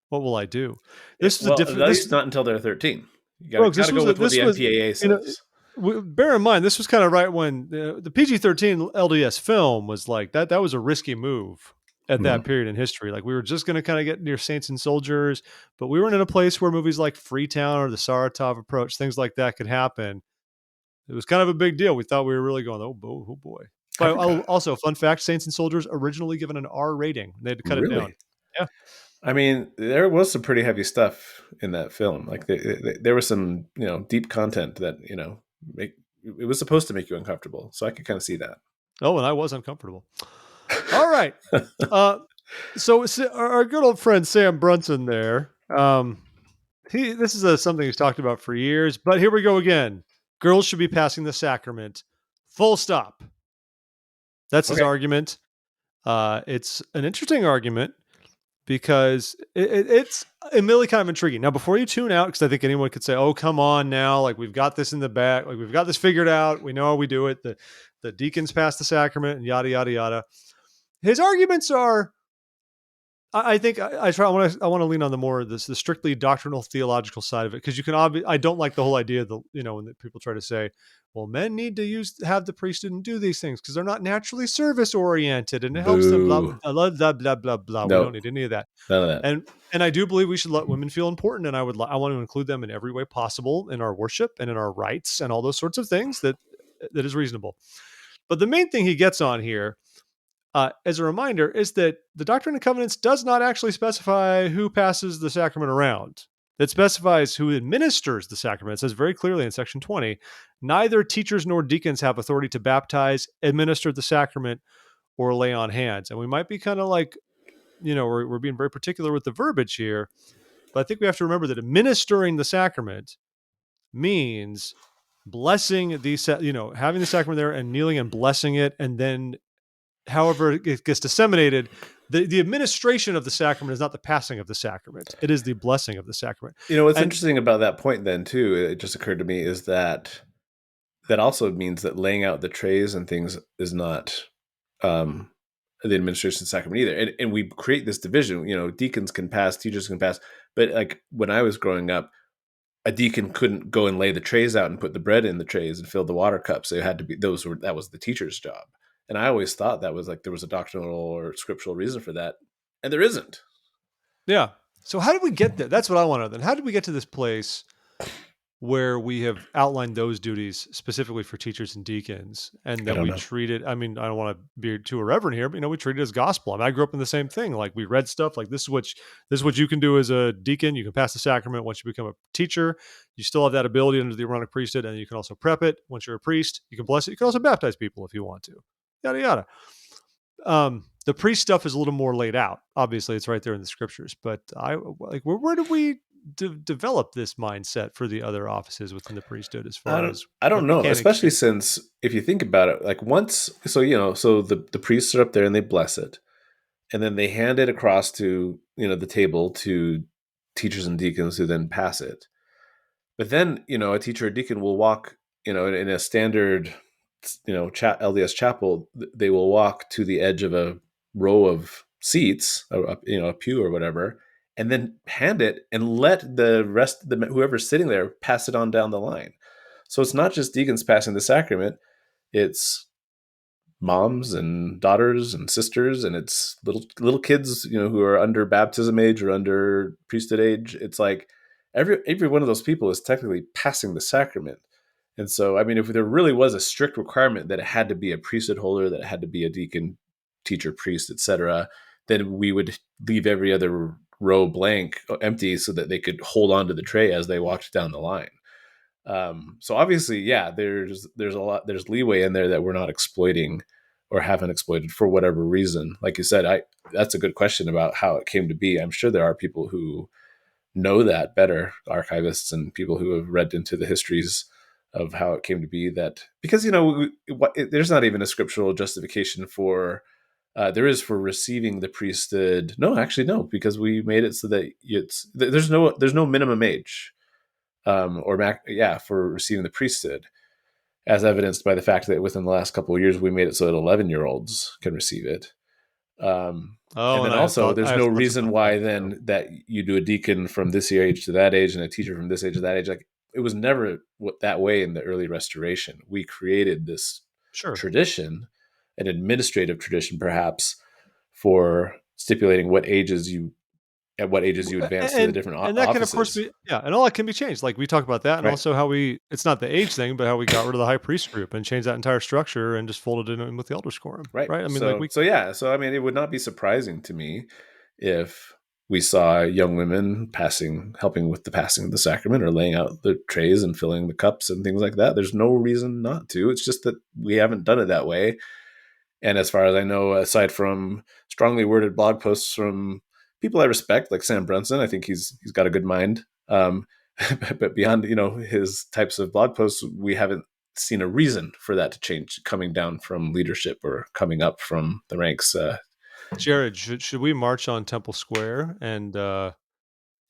what will I do?" This is at least not until they're 13. You got to go with what the MPAA says. Bear in mind, this was kind of right when the PG-13 LDS film was like that. That was a risky move at that period in history. Like we were just going to kind of get near Saints and Soldiers, but we weren't in a place where movies like Freetown or the Saratov Approach, things like that could happen. It was kind of a big deal. We thought we were really going, oh boy. But also, fun fact, Saints and Soldiers originally given an R rating. They had to cut it down. Yeah. I mean, there was some pretty heavy stuff in that film. Like there was some, deep content that, it was supposed to make you uncomfortable. So I could kind of see that. Oh, and I was uncomfortable. All right. So our good old friend Sam Brunson there, This is something he's talked about for years, but here we go again. Girls should be passing the sacrament. Full stop. That's his argument. It's an interesting argument because it's admittedly kind of intriguing. Now, before you tune out, because I think anyone could say, "Oh, come on now, like we've got this in the back, like we've got this figured out. We know how we do it. The deacons pass the sacrament, and yada yada yada." His arguments are, I think I want to lean on the strictly doctrinal theological side of it, because you can I don't like the whole idea that, when people try to say, well, men need to have the priesthood and do these things because they're not naturally service oriented and it helps them blah blah blah blah blah blah. We don't need any of that. None of that. And I do believe we should let women feel important, and I want to include them in every way possible in our worship and in our rites and all those sorts of things that is reasonable. But the main thing he gets on here, as a reminder, is that the Doctrine and Covenants does not actually specify who passes the sacrament around. It specifies who administers the sacrament. It says very clearly in section 20, neither teachers nor deacons have authority to baptize, administer the sacrament, or lay on hands. And we might be kind of like, we're being very particular with the verbiage here, but I think we have to remember that administering the sacrament means blessing having the sacrament there and kneeling and blessing it, and then however it gets disseminated, the administration of the sacrament is not the passing of the sacrament. It is the blessing of the sacrament. What's interesting about that point then too, it just occurred to me, is that also means that laying out the trays and things is not the administration of the sacrament either. And we create this division, deacons can pass, teachers can pass. But like when I was growing up, a deacon couldn't go and lay the trays out and put the bread in the trays and fill the water cups. It had to be, that was the teacher's job. And I always thought that was like there was a doctrinal or scriptural reason for that. And there isn't. Yeah. So how did we get there? That's what I want to know then. How did we get to this place where we have outlined those duties specifically for teachers and deacons, and that we treat it, I mean, I don't want to be too irreverent here, but we treat it as gospel. I mean, I grew up in the same thing. Like we read stuff like this is what you can do as a deacon. You can pass the sacrament. Once you become a teacher, you still have that ability under the Aaronic priesthood, and you can also prep it. Once you're a priest, you can bless it. You can also baptize people if you want to. Yada yada. The priest stuff is a little more laid out. Obviously, it's right there in the scriptures. But where did we develop this mindset for the other offices within the priesthood? As far as I don't know, especially since if you think about it, like once, so the priests are up there and they bless it, and then they hand it across to the table to teachers and deacons who then pass it. But then a teacher or deacon will walk in a standard LDS chapel, they will walk to the edge of a row of seats, a pew or whatever, and then hand it and let the rest of whoever's sitting there pass it on down the line. So it's not just deacons passing the sacrament, it's moms and daughters and sisters, and it's little kids, who are under baptism age or under priesthood age. It's like every one of those people is technically passing the sacrament. And so, I mean, if there really was a strict requirement that it had to be a priesthood holder, that it had to be a deacon, teacher, priest, etc., then we would leave every other row blank, empty, so that they could hold on to the tray as they walked down the line. So obviously, yeah, there's leeway in there that we're not exploiting or haven't exploited for whatever reason. Like you said, that's a good question about how it came to be. I'm sure there are people who know that better, archivists and people who have read into the histories of how it came to be, that because there's not even a scriptural justification for there is for receiving the priesthood. No, actually no, because we made it so that there's no minimum age for receiving the priesthood, as evidenced by the fact that within the last couple of years we made it so that 11-year-olds can receive it. And then also there's no reason why then that you do a deacon from this age to that age and a teacher from this age to that age. Like, it was never that way in the early Restoration. We created this tradition, an administrative tradition perhaps, for stipulating at what ages you advance to the different offices. And that can, of course, and all that can be changed. Like we talked about that, and also how it's not the age thing, but how we got rid of the high priest group and changed that entire structure and just folded it in with the elders quorum. Right. I mean, so I mean, it would not be surprising to me if we saw young women helping with the passing of the sacrament or laying out the trays and filling the cups and things like that. There's no reason not to. It's just that we haven't done it that way. And as far as I know, aside from strongly worded blog posts from people I respect, like Sam Brunson, I think he's got a good mind. But beyond, his types of blog posts, we haven't seen a reason for that to change coming down from leadership or coming up from the ranks. Jared, should we march on Temple Square and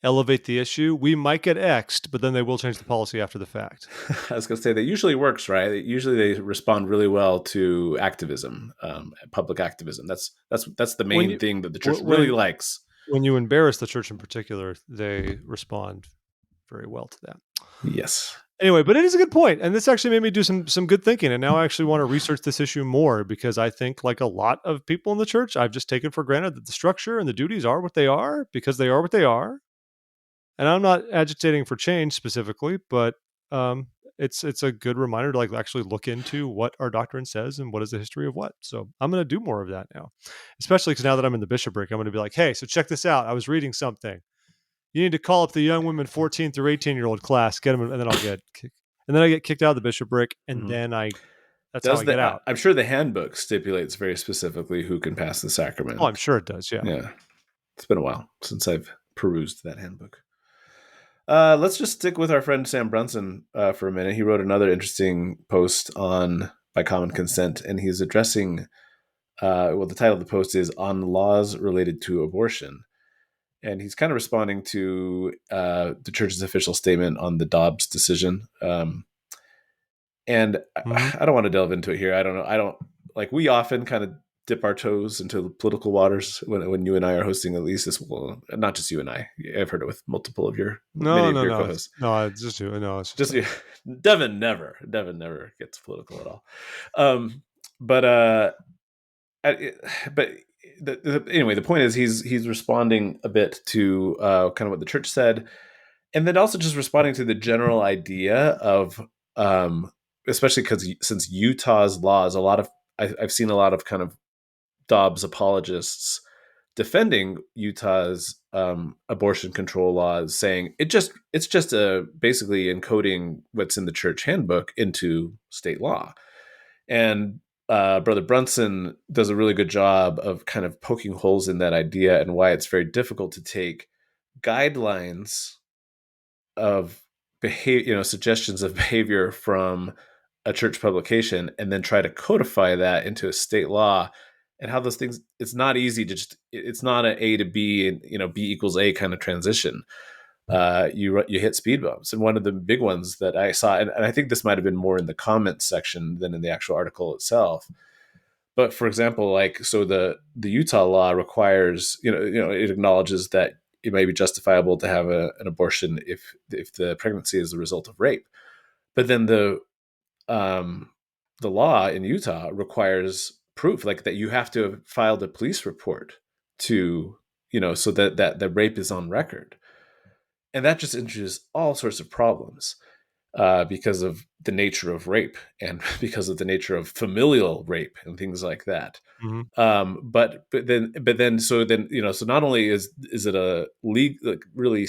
elevate the issue? We might get X'd, but then they will change the policy after the fact. I was going to say that usually works, right? Usually they respond really well to activism, public activism. That's the main thing that the church really likes. When you embarrass the church in particular, they respond very well to that. Yes. Anyway, but it is a good point, and this actually made me do some good thinking, and now I actually want to research this issue more, because I think, like a lot of people in the church, I've just taken for granted that the structure and the duties are what they are because they are what they are. And I'm not agitating for change specifically, but it's a good reminder to like actually look into what our doctrine says and what is the history of what. So I'm going to do more of that now, especially because now that I'm in the bishopric, I'm going to be like, hey, so check this out. I was reading something. You need to call up the young women 14 through 18-year-old class, get them, and then I'll get kicked. And then I get kicked out of the bishopric, and then that's how I get out. I'm sure the handbook stipulates very specifically who can pass the sacrament. Oh, I'm sure it does, yeah. Yeah. It's been a while since I've perused that handbook. Let's just stick with our friend Sam Brunson for a minute. He wrote another interesting post on By Common Consent, and he's addressing, the title of the post is On Laws Related to Abortion. And he's kind of responding to the church's official statement on the Dobbs decision. And I don't want to delve into it here. I don't know. We often kind of dip our toes into political waters when you and I are hosting at least this. Well, not just you and I. I've heard it with multiple of your co-hosts. No, it's just you. No, it's just you. Devin never gets political at all. But anyway, the point is he's responding a bit to kind of what the church said, and then also just responding to the general idea of, especially because since Utah's laws, I've seen a lot of kind of Dobbs apologists defending Utah's abortion control laws, saying it's just basically encoding what's in the church handbook into state law. And Brother Brunson does a really good job of kind of poking holes in that idea and why it's very difficult to take guidelines of behavior, suggestions of behavior from a church publication and then try to codify that into a state law, and how those things, it's not easy to it's not an A to B and, B equals A kind of transition. You hit speed bumps. And one of the big ones that I saw, and I think this might've been more in the comments section than in the actual article itself. But for example, so the Utah law requires, it acknowledges that it may be justifiable to have an abortion if the pregnancy is the result of rape. But then the law in Utah requires proof, that you have to have filed a police report to, so that the rape is on record. And that just introduces all sorts of problems because of the nature of rape and because of the nature of familial rape and things like that. But then so not only is it a really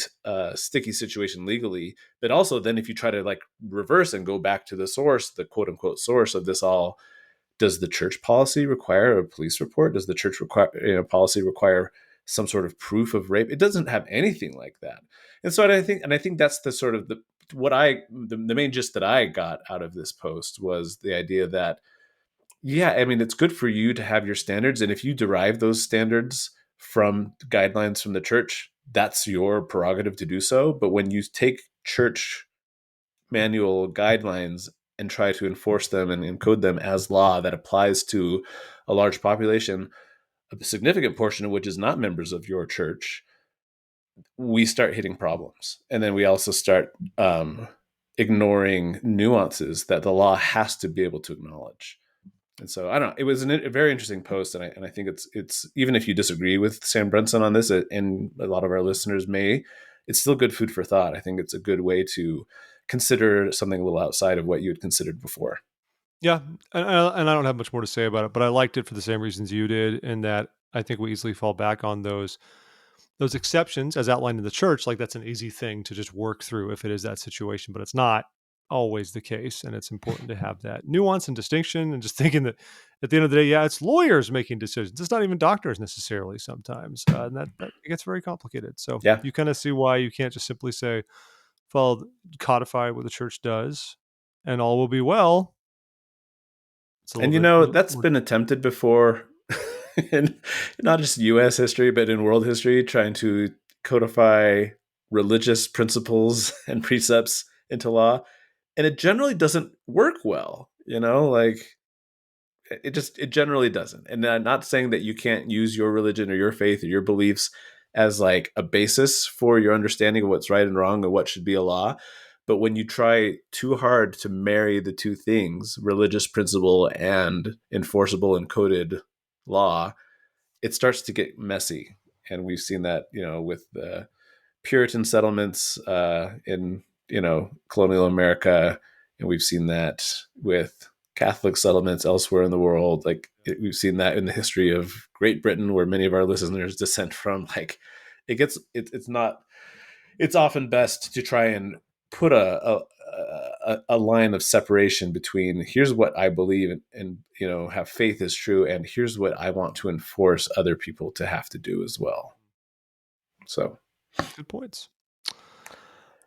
sticky situation legally, but also then if you try to reverse and go back to the source, the quote unquote source of this all, does the church policy require a police report? Does the church policy require some sort of proof of rape? It doesn't have anything like that. And so I think that's the sort of the main gist that I got out of this post was the idea that, yeah, I mean, it's good for you to have your standards. And if you derive those standards from guidelines from the church, that's your prerogative to do so. But when you take church manual guidelines and try to enforce them and encode them as law that applies to a large population, a significant portion of which is not members of your church, we start hitting problems. And then we also start ignoring nuances that the law has to be able to acknowledge. And so I don't know, it was a very interesting post. And I think it's even if you disagree with Sam Brunson on this, and a lot of our listeners may, it's still good food for thought. I think it's a good way to consider something a little outside of what you had considered before. Yeah. And I don't have much more to say about it, but I liked it for the same reasons you did, in that I think we easily fall back on those exceptions as outlined in the church. That's an easy thing to just work through if it is that situation, but it's not. always the case, and it's important to have that nuance and distinction, and just thinking that at the end of the day, yeah, it's lawyers making decisions. It's not even doctors necessarily sometimes, and that it gets very complicated. So Yeah. you kind of see why you can't just simply say, follow, codify what the church does, and all will be well. It's a And little bit that's been attempted before in not just US history, but in world history, trying to codify religious principles and precepts into law. And it generally doesn't work well, like it generally doesn't. And I'm not saying that you can't use your religion or your faith or your beliefs as like a basis for your understanding of what's right and wrong and what should be a law. But when you try too hard to marry the two things, religious principle and enforceable and coded law, it starts to get messy. And we've seen that, with the Puritan settlements in, colonial America. And we've seen that with Catholic settlements elsewhere in the world. We've seen that in the history of Great Britain, where many of our listeners descend from. It's often best to try and put a line of separation between here's what I believe and have faith is true, and here's what I want to enforce other people to have to do as well. So good points.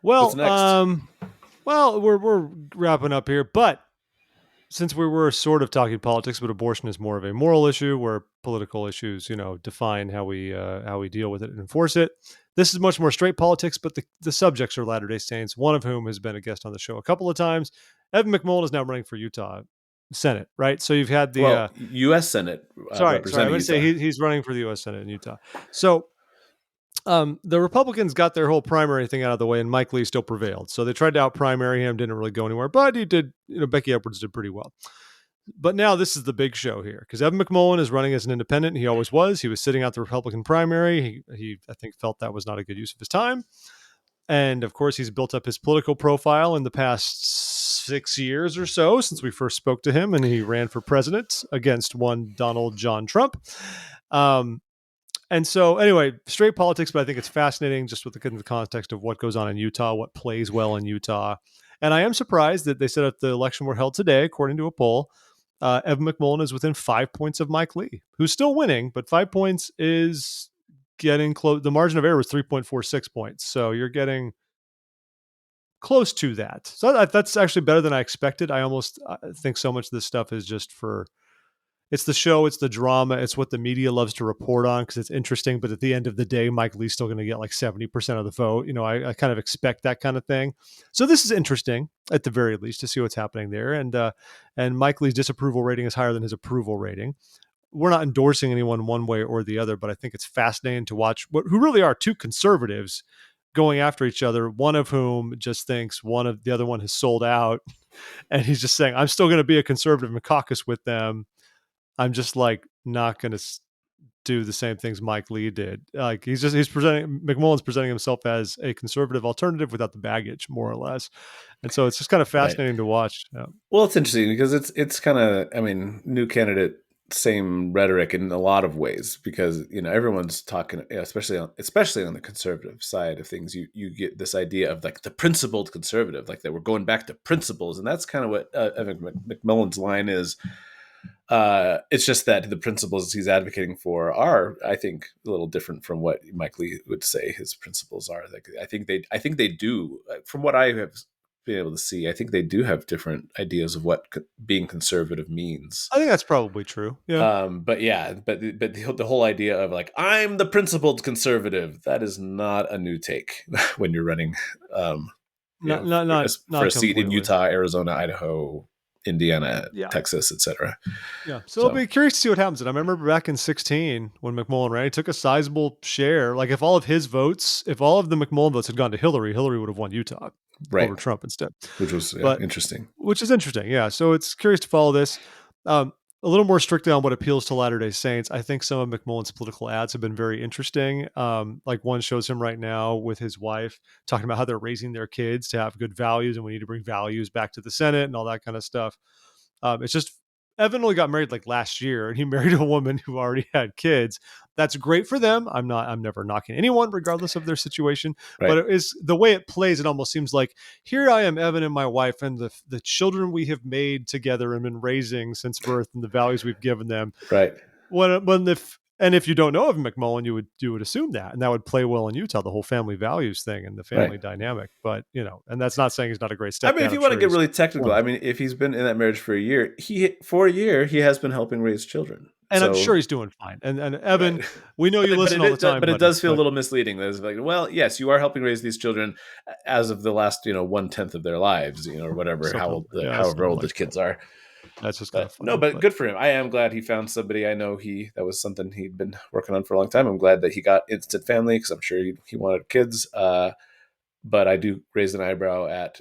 What's Well, next? We're wrapping up here, but since we were sort of talking politics, but abortion is more of a moral issue, where political issues, define how we deal with it and enforce it. This is much more straight politics, but the subjects are Latter-day Saints, one of whom has been a guest on the show a couple of times. Evan McMullin is now running for Utah Senate, right? So you've had the U.S. Senate sorry, I'm representing going to say he's running for the U.S. Senate in Utah. So the Republicans got their whole primary thing out of the way, and Mike Lee still prevailed. So they tried to out primary him, didn't really go anywhere, but he did. Becky Edwards did pretty well. But now this is the big show here, because Evan McMullin is running as an independent. He always was. He was sitting out the Republican primary. He I think felt that was not a good use of his time. And of course, he's built up his political profile in the past 6 years or so since we first spoke to him, and he ran for president against one Donald John Trump. And so, anyway, straight politics, but I think it's fascinating just with the context of what goes on in Utah, what plays well in Utah. And I am surprised that they said if the election were held today, according to a poll, Evan McMullin is within 5 points of Mike Lee, who's still winning, but 5 points is getting close. The margin of error was 3.46 points. So you're getting close to that. So that's actually better than I expected. I almost think so much of this stuff is just it's the show, it's the drama, it's what the media loves to report on because it's interesting. But at the end of the day, Mike Lee's still going to get like 70% of the vote. I kind of expect that kind of thing. So this is interesting at the very least to see what's happening there. And Mike Lee's disapproval rating is higher than his approval rating. We're not endorsing anyone one way or the other, but I think it's fascinating to watch who really are two conservatives going after each other, one of whom just thinks the other one has sold out. And he's just saying, I'm still going to be a conservative and caucus with them. I'm just not going to do the same things Mike Lee did. McMullin's presenting himself as a conservative alternative without the baggage, more or less. And so it's just kind of fascinating to watch. Yeah. Well, it's interesting because it's kind of, new candidate, same rhetoric in a lot of ways, because everyone's talking, especially on the conservative side of things. You get this idea of like the principled conservative, like that we're going back to principles, and that's kind of what Evan McMullin's line is. It's just that the principles he's advocating for are, I think, a little different from what Mike Lee would say his principles are. Like, I think they do, from what I have been able to see, I think they do have different ideas of what being conservative means. I think that's probably true. Yeah. But the whole idea of like, I'm the principled conservative, that is not a new take when you're running not for a seat in Utah, Arizona, Idaho, Indiana, Texas, etc. Yeah. So I'll be curious to see what happens. And I remember back in 2016 when McMullin ran, he took a sizable share. Like if all of the McMullin votes had gone to Hillary would have won Utah over Trump instead. Which was interesting. Which is interesting. Yeah. So it's curious to follow this. A little more strictly on what appeals to Latter-day Saints. I think some of McMullin's political ads have been very interesting. Like one shows him right now with his wife talking about how they're raising their kids to have good values, and we need to bring values back to the Senate and all that kind of stuff. It's just Evan only got married like last year, and he married a woman who already had kids. That's great for them. I'm never knocking anyone, regardless of their situation. Right. But it is the way it plays. It almost seems like here I am, Evan and my wife, and the children we have made together and been raising since birth, and the values we've given them. Right. If you don't know of McMullin, you would assume that, and that would play well in Utah, the whole family values thing and the family Right. dynamic. But and that's not saying he's not a great I mean, stepdad. if I'm you want to sure get he's really technical, I mean, if he's been in that marriage for a year, he has been helping raise children. and I'm sure So, he's doing fine. And Evan, right. we know you listen all the time, But it buddy. does feel a little misleading. There's like, well, yes, you are helping raise these children as of the last, 1/10 of their lives, or whatever, however old the like kids that. are. That's just kind But of no, funny. but good for him. I am glad he found somebody. I know that was something he'd been working on for a long time. I'm glad that he got instant family because I'm sure he wanted kids. But I do raise an eyebrow at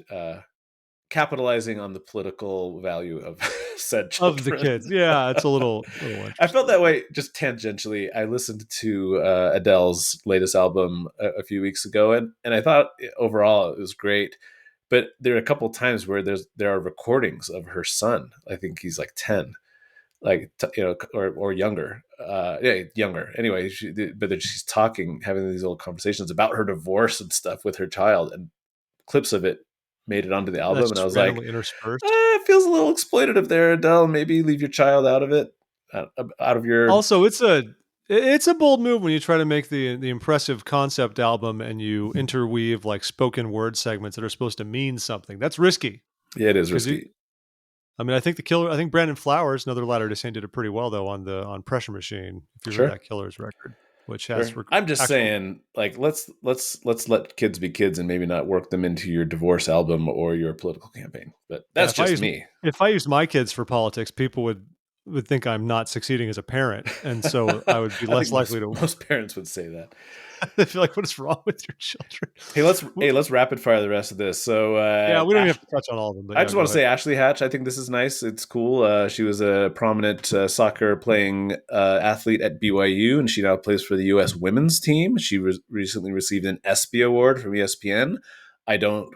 capitalizing on the political value of said Of the children. kids, yeah, it's a little I felt interesting. that way just tangentially. I listened to Adele's latest album a few weeks ago, and I thought overall it was great. But there are a couple of times where there are recordings of her son. I think he's like 10, like or younger. Yeah, younger. Anyway, but she's talking, having these little conversations about her divorce and stuff with her child, and clips of it made it onto the album, That's and I just was like, randomly interspersed. it feels a little exploitative there, Adele. Maybe leave your child out of it, out of your. Also, it's a bold move when you try to make the impressive concept album and you interweave like spoken word segments that are supposed to mean something. That's risky Yeah, it is because risky. I think I think Brandon Flowers, another Latter-day Saint, did it pretty well though on Pressure Machine. If you heard Sure. that Killers record, which has Sure. I'm just actual. saying, like, let's let kids be kids and maybe not work them into your divorce album or your political campaign. But Yeah, that's just me. if I used my kids for politics, people would think I'm not succeeding as a parent, and so I would be I think less likely to. most parents would say that. I feel like, what is wrong with your children? Let's rapid fire the rest of this. So Yeah, we don't even have to touch on all of them, but I yeah, just go want to ahead. say Ashley Hatch. I think this is nice. It's cool. She was a prominent soccer playing athlete at BYU, and she now plays for the U.S. women's team. She recently received an ESPY award from ESPN. I don't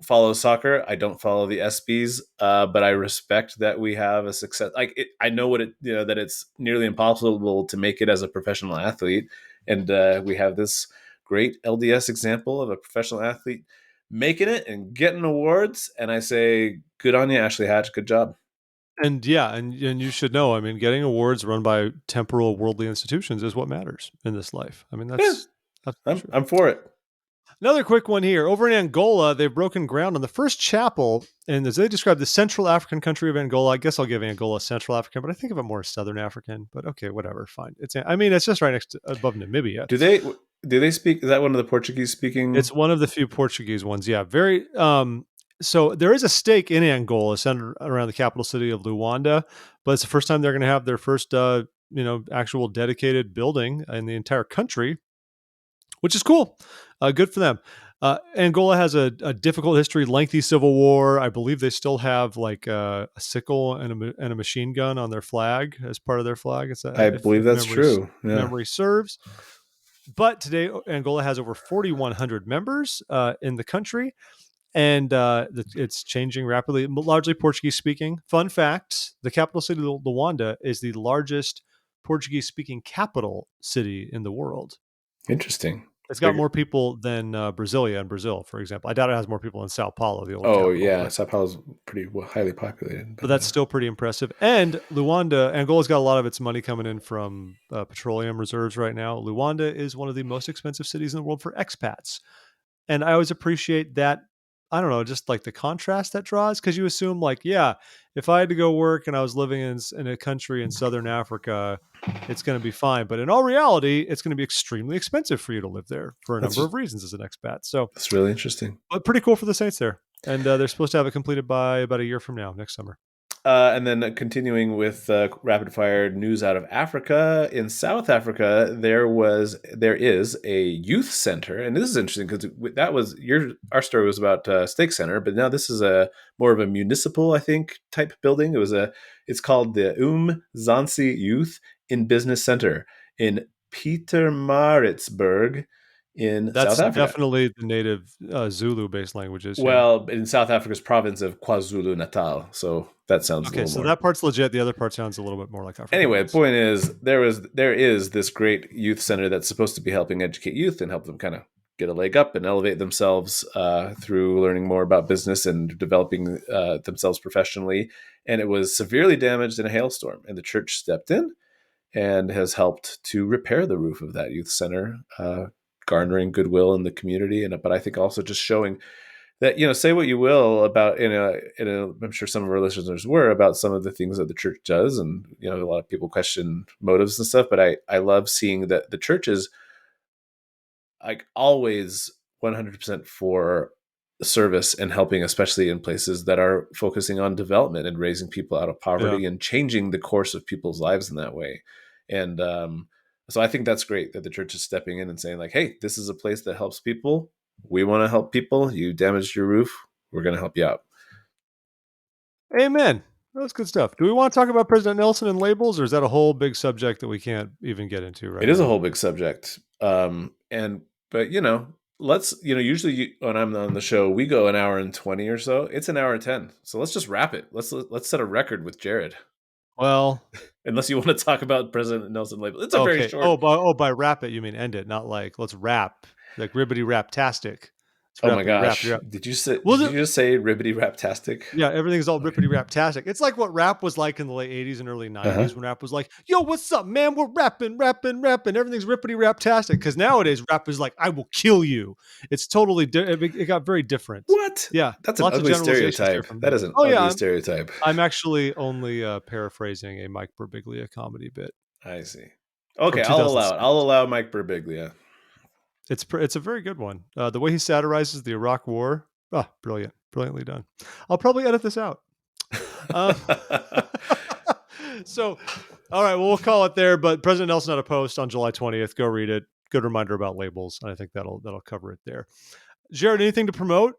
follow soccer. I don't follow the ESPYS, but I respect that we have a success. I know that it's nearly impossible to make it as a professional athlete, and we have this great LDS example of a professional athlete making it and getting awards. And I say, good on you, Ashley Hatch. Good job. And yeah, and you should know. I mean, getting awards run by temporal worldly institutions is what matters in this life. I mean, Yeah, that's true. I'm for it. Another quick one here. Over in Angola, they've broken ground on the first chapel, and as they describe the Central African country of Angola, I guess I'll give Angola Central African, but I think of it more as Southern African. But okay, whatever, fine. It's just right above Namibia. Do they speak? Is that one of the Portuguese speaking? It's one of the few Portuguese ones. Yeah, very. So there is a stake in Angola centered around the capital city of Luanda, but it's the first time they're going to have their first, actual dedicated building in the entire country, which is cool. Good for them. Angola has a difficult history, lengthy civil war. I believe they still have like a sickle and a machine gun on their flag as part of their flag. I If believe that's true. Yeah. memory serves. But today, Angola has over 4,100 members in the country, and it's changing rapidly, largely Portuguese speaking. Fun fact: the capital city, Luanda, is the largest Portuguese speaking capital city in the world. Interesting. It's got Bigger. more people than Brasilia in Brazil, for example. I doubt it has more people than Sao Paulo, the old Oh capital, yeah, Sao Paulo's pretty highly populated, but but that's still pretty impressive. And Angola's got a lot of its money coming in from petroleum reserves right now. Luanda is one of the most expensive cities in the world for expats. And I always appreciate that. I don't know, just like the contrast that draws, because you assume, like, yeah, if I had to go work and I was living in a country in Southern Africa, it's going to be fine. But in all reality, it's going to be extremely expensive for you to live there for a that's number just of reasons as an expat. So, that's really interesting. but pretty cool for the Saints there. And they're supposed to have it completed by about a year from now, next summer. And then continuing with rapid fire news out of Africa, in South Africa, there is a youth center, and this is interesting because that was our story was about Stake Center, but now this is a more of a municipal, I think, type building. It's called the Zansi Youth in Business Center in Pietermaritzburg in That's South Africa. definitely the native Zulu-based languages. Yeah. Well, in South Africa's province of KwaZulu Natal. So that sounds a Okay, little so more. that part's legit. The other part sounds a little bit more like Anyway, the Afrikaans. point is there is this great youth center that's supposed to be helping educate youth and help them kind of get a leg up and elevate themselves through learning more about business and developing themselves professionally. And it was severely damaged in a hailstorm, and the church stepped in and has helped to repair the roof of that youth center, garnering goodwill in the community. But I think also just showing that, say what you will about I'm sure some of our listeners were about some of the things that the church does, and a lot of people question motives and stuff, but I love seeing that the church is like always 100% for service and helping, especially in places that are focusing on development and raising people out of Yeah. poverty and changing the course of people's lives in that way. And so I think that's great that the church is stepping in and saying like, hey, this is a place that helps people. We want to help people. You damaged your roof, we're going to help you out. Amen. That's good stuff. Do we want to talk about President Nelson and labels, or is that a whole big subject that we can't even get into right It is a now? whole big subject. But let's, usually when I'm on the show, we go an hour and 20 or so. It's an hour and 10. So let's just wrap it. Let's set a record with Jared. Well, Unless you want to talk about President Nelson label. It's a very okay. short. By wrap it, you mean end it, not like let's wrap, like ribbity rap-tastic. It's Oh my rappity rap. gosh. You're up. Did Was you it? just say ribbity raptastic? Yeah, everything's all Okay. rippity rap-tastic. It's like what rap was like in the late 80s and early Uh-huh. 90s when rap was like, yo, what's up, man? We're rapping, rapping, rapping. Everything's rippity rap-tastic. Because nowadays rap is like, I will kill you. It's totally, it got very different. What? Yeah, That's an lots of ugly generalizations here stereotype. from That there. is an Oh yeah, ugly stereotype. I'm actually only paraphrasing a Mike Birbiglia comedy bit I see. from Okay, I'll allow it. 2006. I'll allow Mike Birbiglia. It's a very good one. The way he satirizes the Iraq War, brilliant, brilliantly done. I'll probably edit this out. Um, so, all right, well, we'll call it there. But President Nelson had a post on July 20th. Go read it. Good reminder about labels, and I think that'll cover it there. Jared, anything to promote?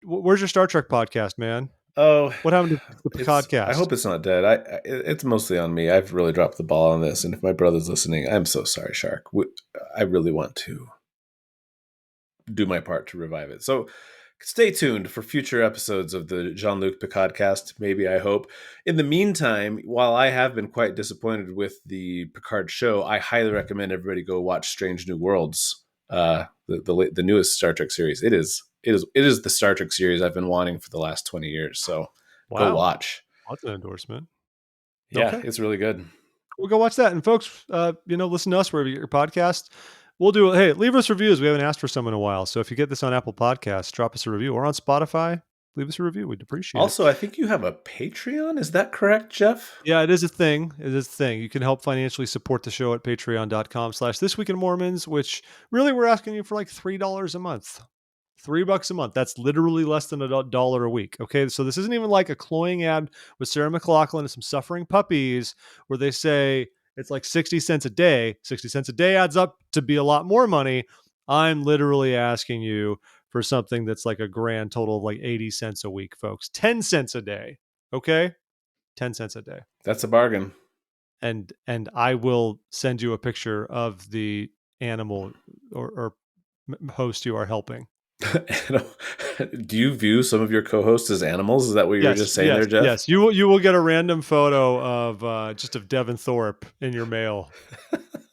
Where's your Star Trek podcast, man? Oh, What happened to the I podcast? hope it's not dead. It's mostly on me. I've really dropped the ball on this, and if my brother's listening, I'm so sorry, Shark. I really want to do my part to revive it. So stay tuned for future episodes of the Jean-Luc Picardcast. Maybe, I hope. In the meantime, while I have been quite disappointed with the Picard show, I highly recommend everybody go watch Strange New Worlds, the newest Star Trek series. It is the Star Trek series I've been wanting for the last 20 years. So go Wow, watch. that's an endorsement. Yeah, Okay, it's really good. we'll go watch that. And folks, listen to us wherever you get your podcast. We'll do. Hey, leave us reviews. We haven't asked for some in a while. So if you get this on Apple Podcasts, drop us a review, or on Spotify, leave us a review. We'd appreciate it. Also, I think you have a Patreon. Is that correct, Jeff? Yeah, it is a thing. It is a thing. You can help financially support the show at patreon.com/thisweekinmormons, which really we're asking you for like $3 a month. $3 a month. That's literally less than $1 a week. Okay. So this isn't even like a cloying ad with Sarah McLachlan and some suffering puppies where they say it's like 60 cents a day. 60 cents a day adds up to be a lot more money. I'm literally asking you for something that's like a grand total of like 80 cents a week, folks. 10 cents a day. Okay. 10 cents a day. That's a bargain. And I will send you a picture of the animal or host you are helping. Do you view some of your co-hosts as animals? Is that what you were just saying there, Jeff? Yes. You will get a random photo of just of Devin Thorpe in your mail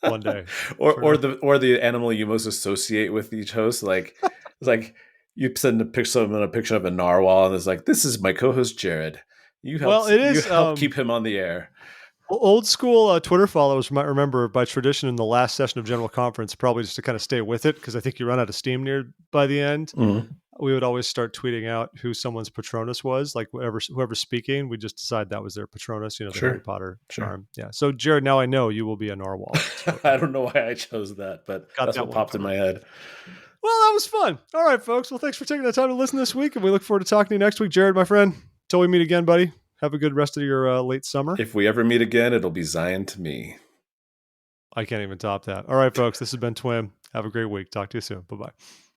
one day. or the animal you most associate with each host. Like it's like you send a picture of a narwhal, and it's like, this is my co-host Jared. Well, it You is help keep him on the air. old school Twitter followers might remember by tradition in the last session of General Conference, probably just to kind of stay with it because I think you run out of steam near by the end. Mm-hmm. We would always start tweeting out who someone's Patronus was, like whoever's speaking. We just decide that was their Patronus, the Sure. Harry Potter charm. Sure. Yeah. So Jared, now I know you will be a narwhal. I don't know why I chose that, but that's what popped in my head. Well, that was fun. All right, folks. Well, thanks for taking the time to listen this week, and we look forward to talking to you next week. Jared, my friend, till we meet again, buddy. Have a good rest of your late summer. If we ever meet again, it'll be Zion to me. I can't even top that. All right, folks. This has been Twim. Have a great week. Talk to you soon. Bye-bye.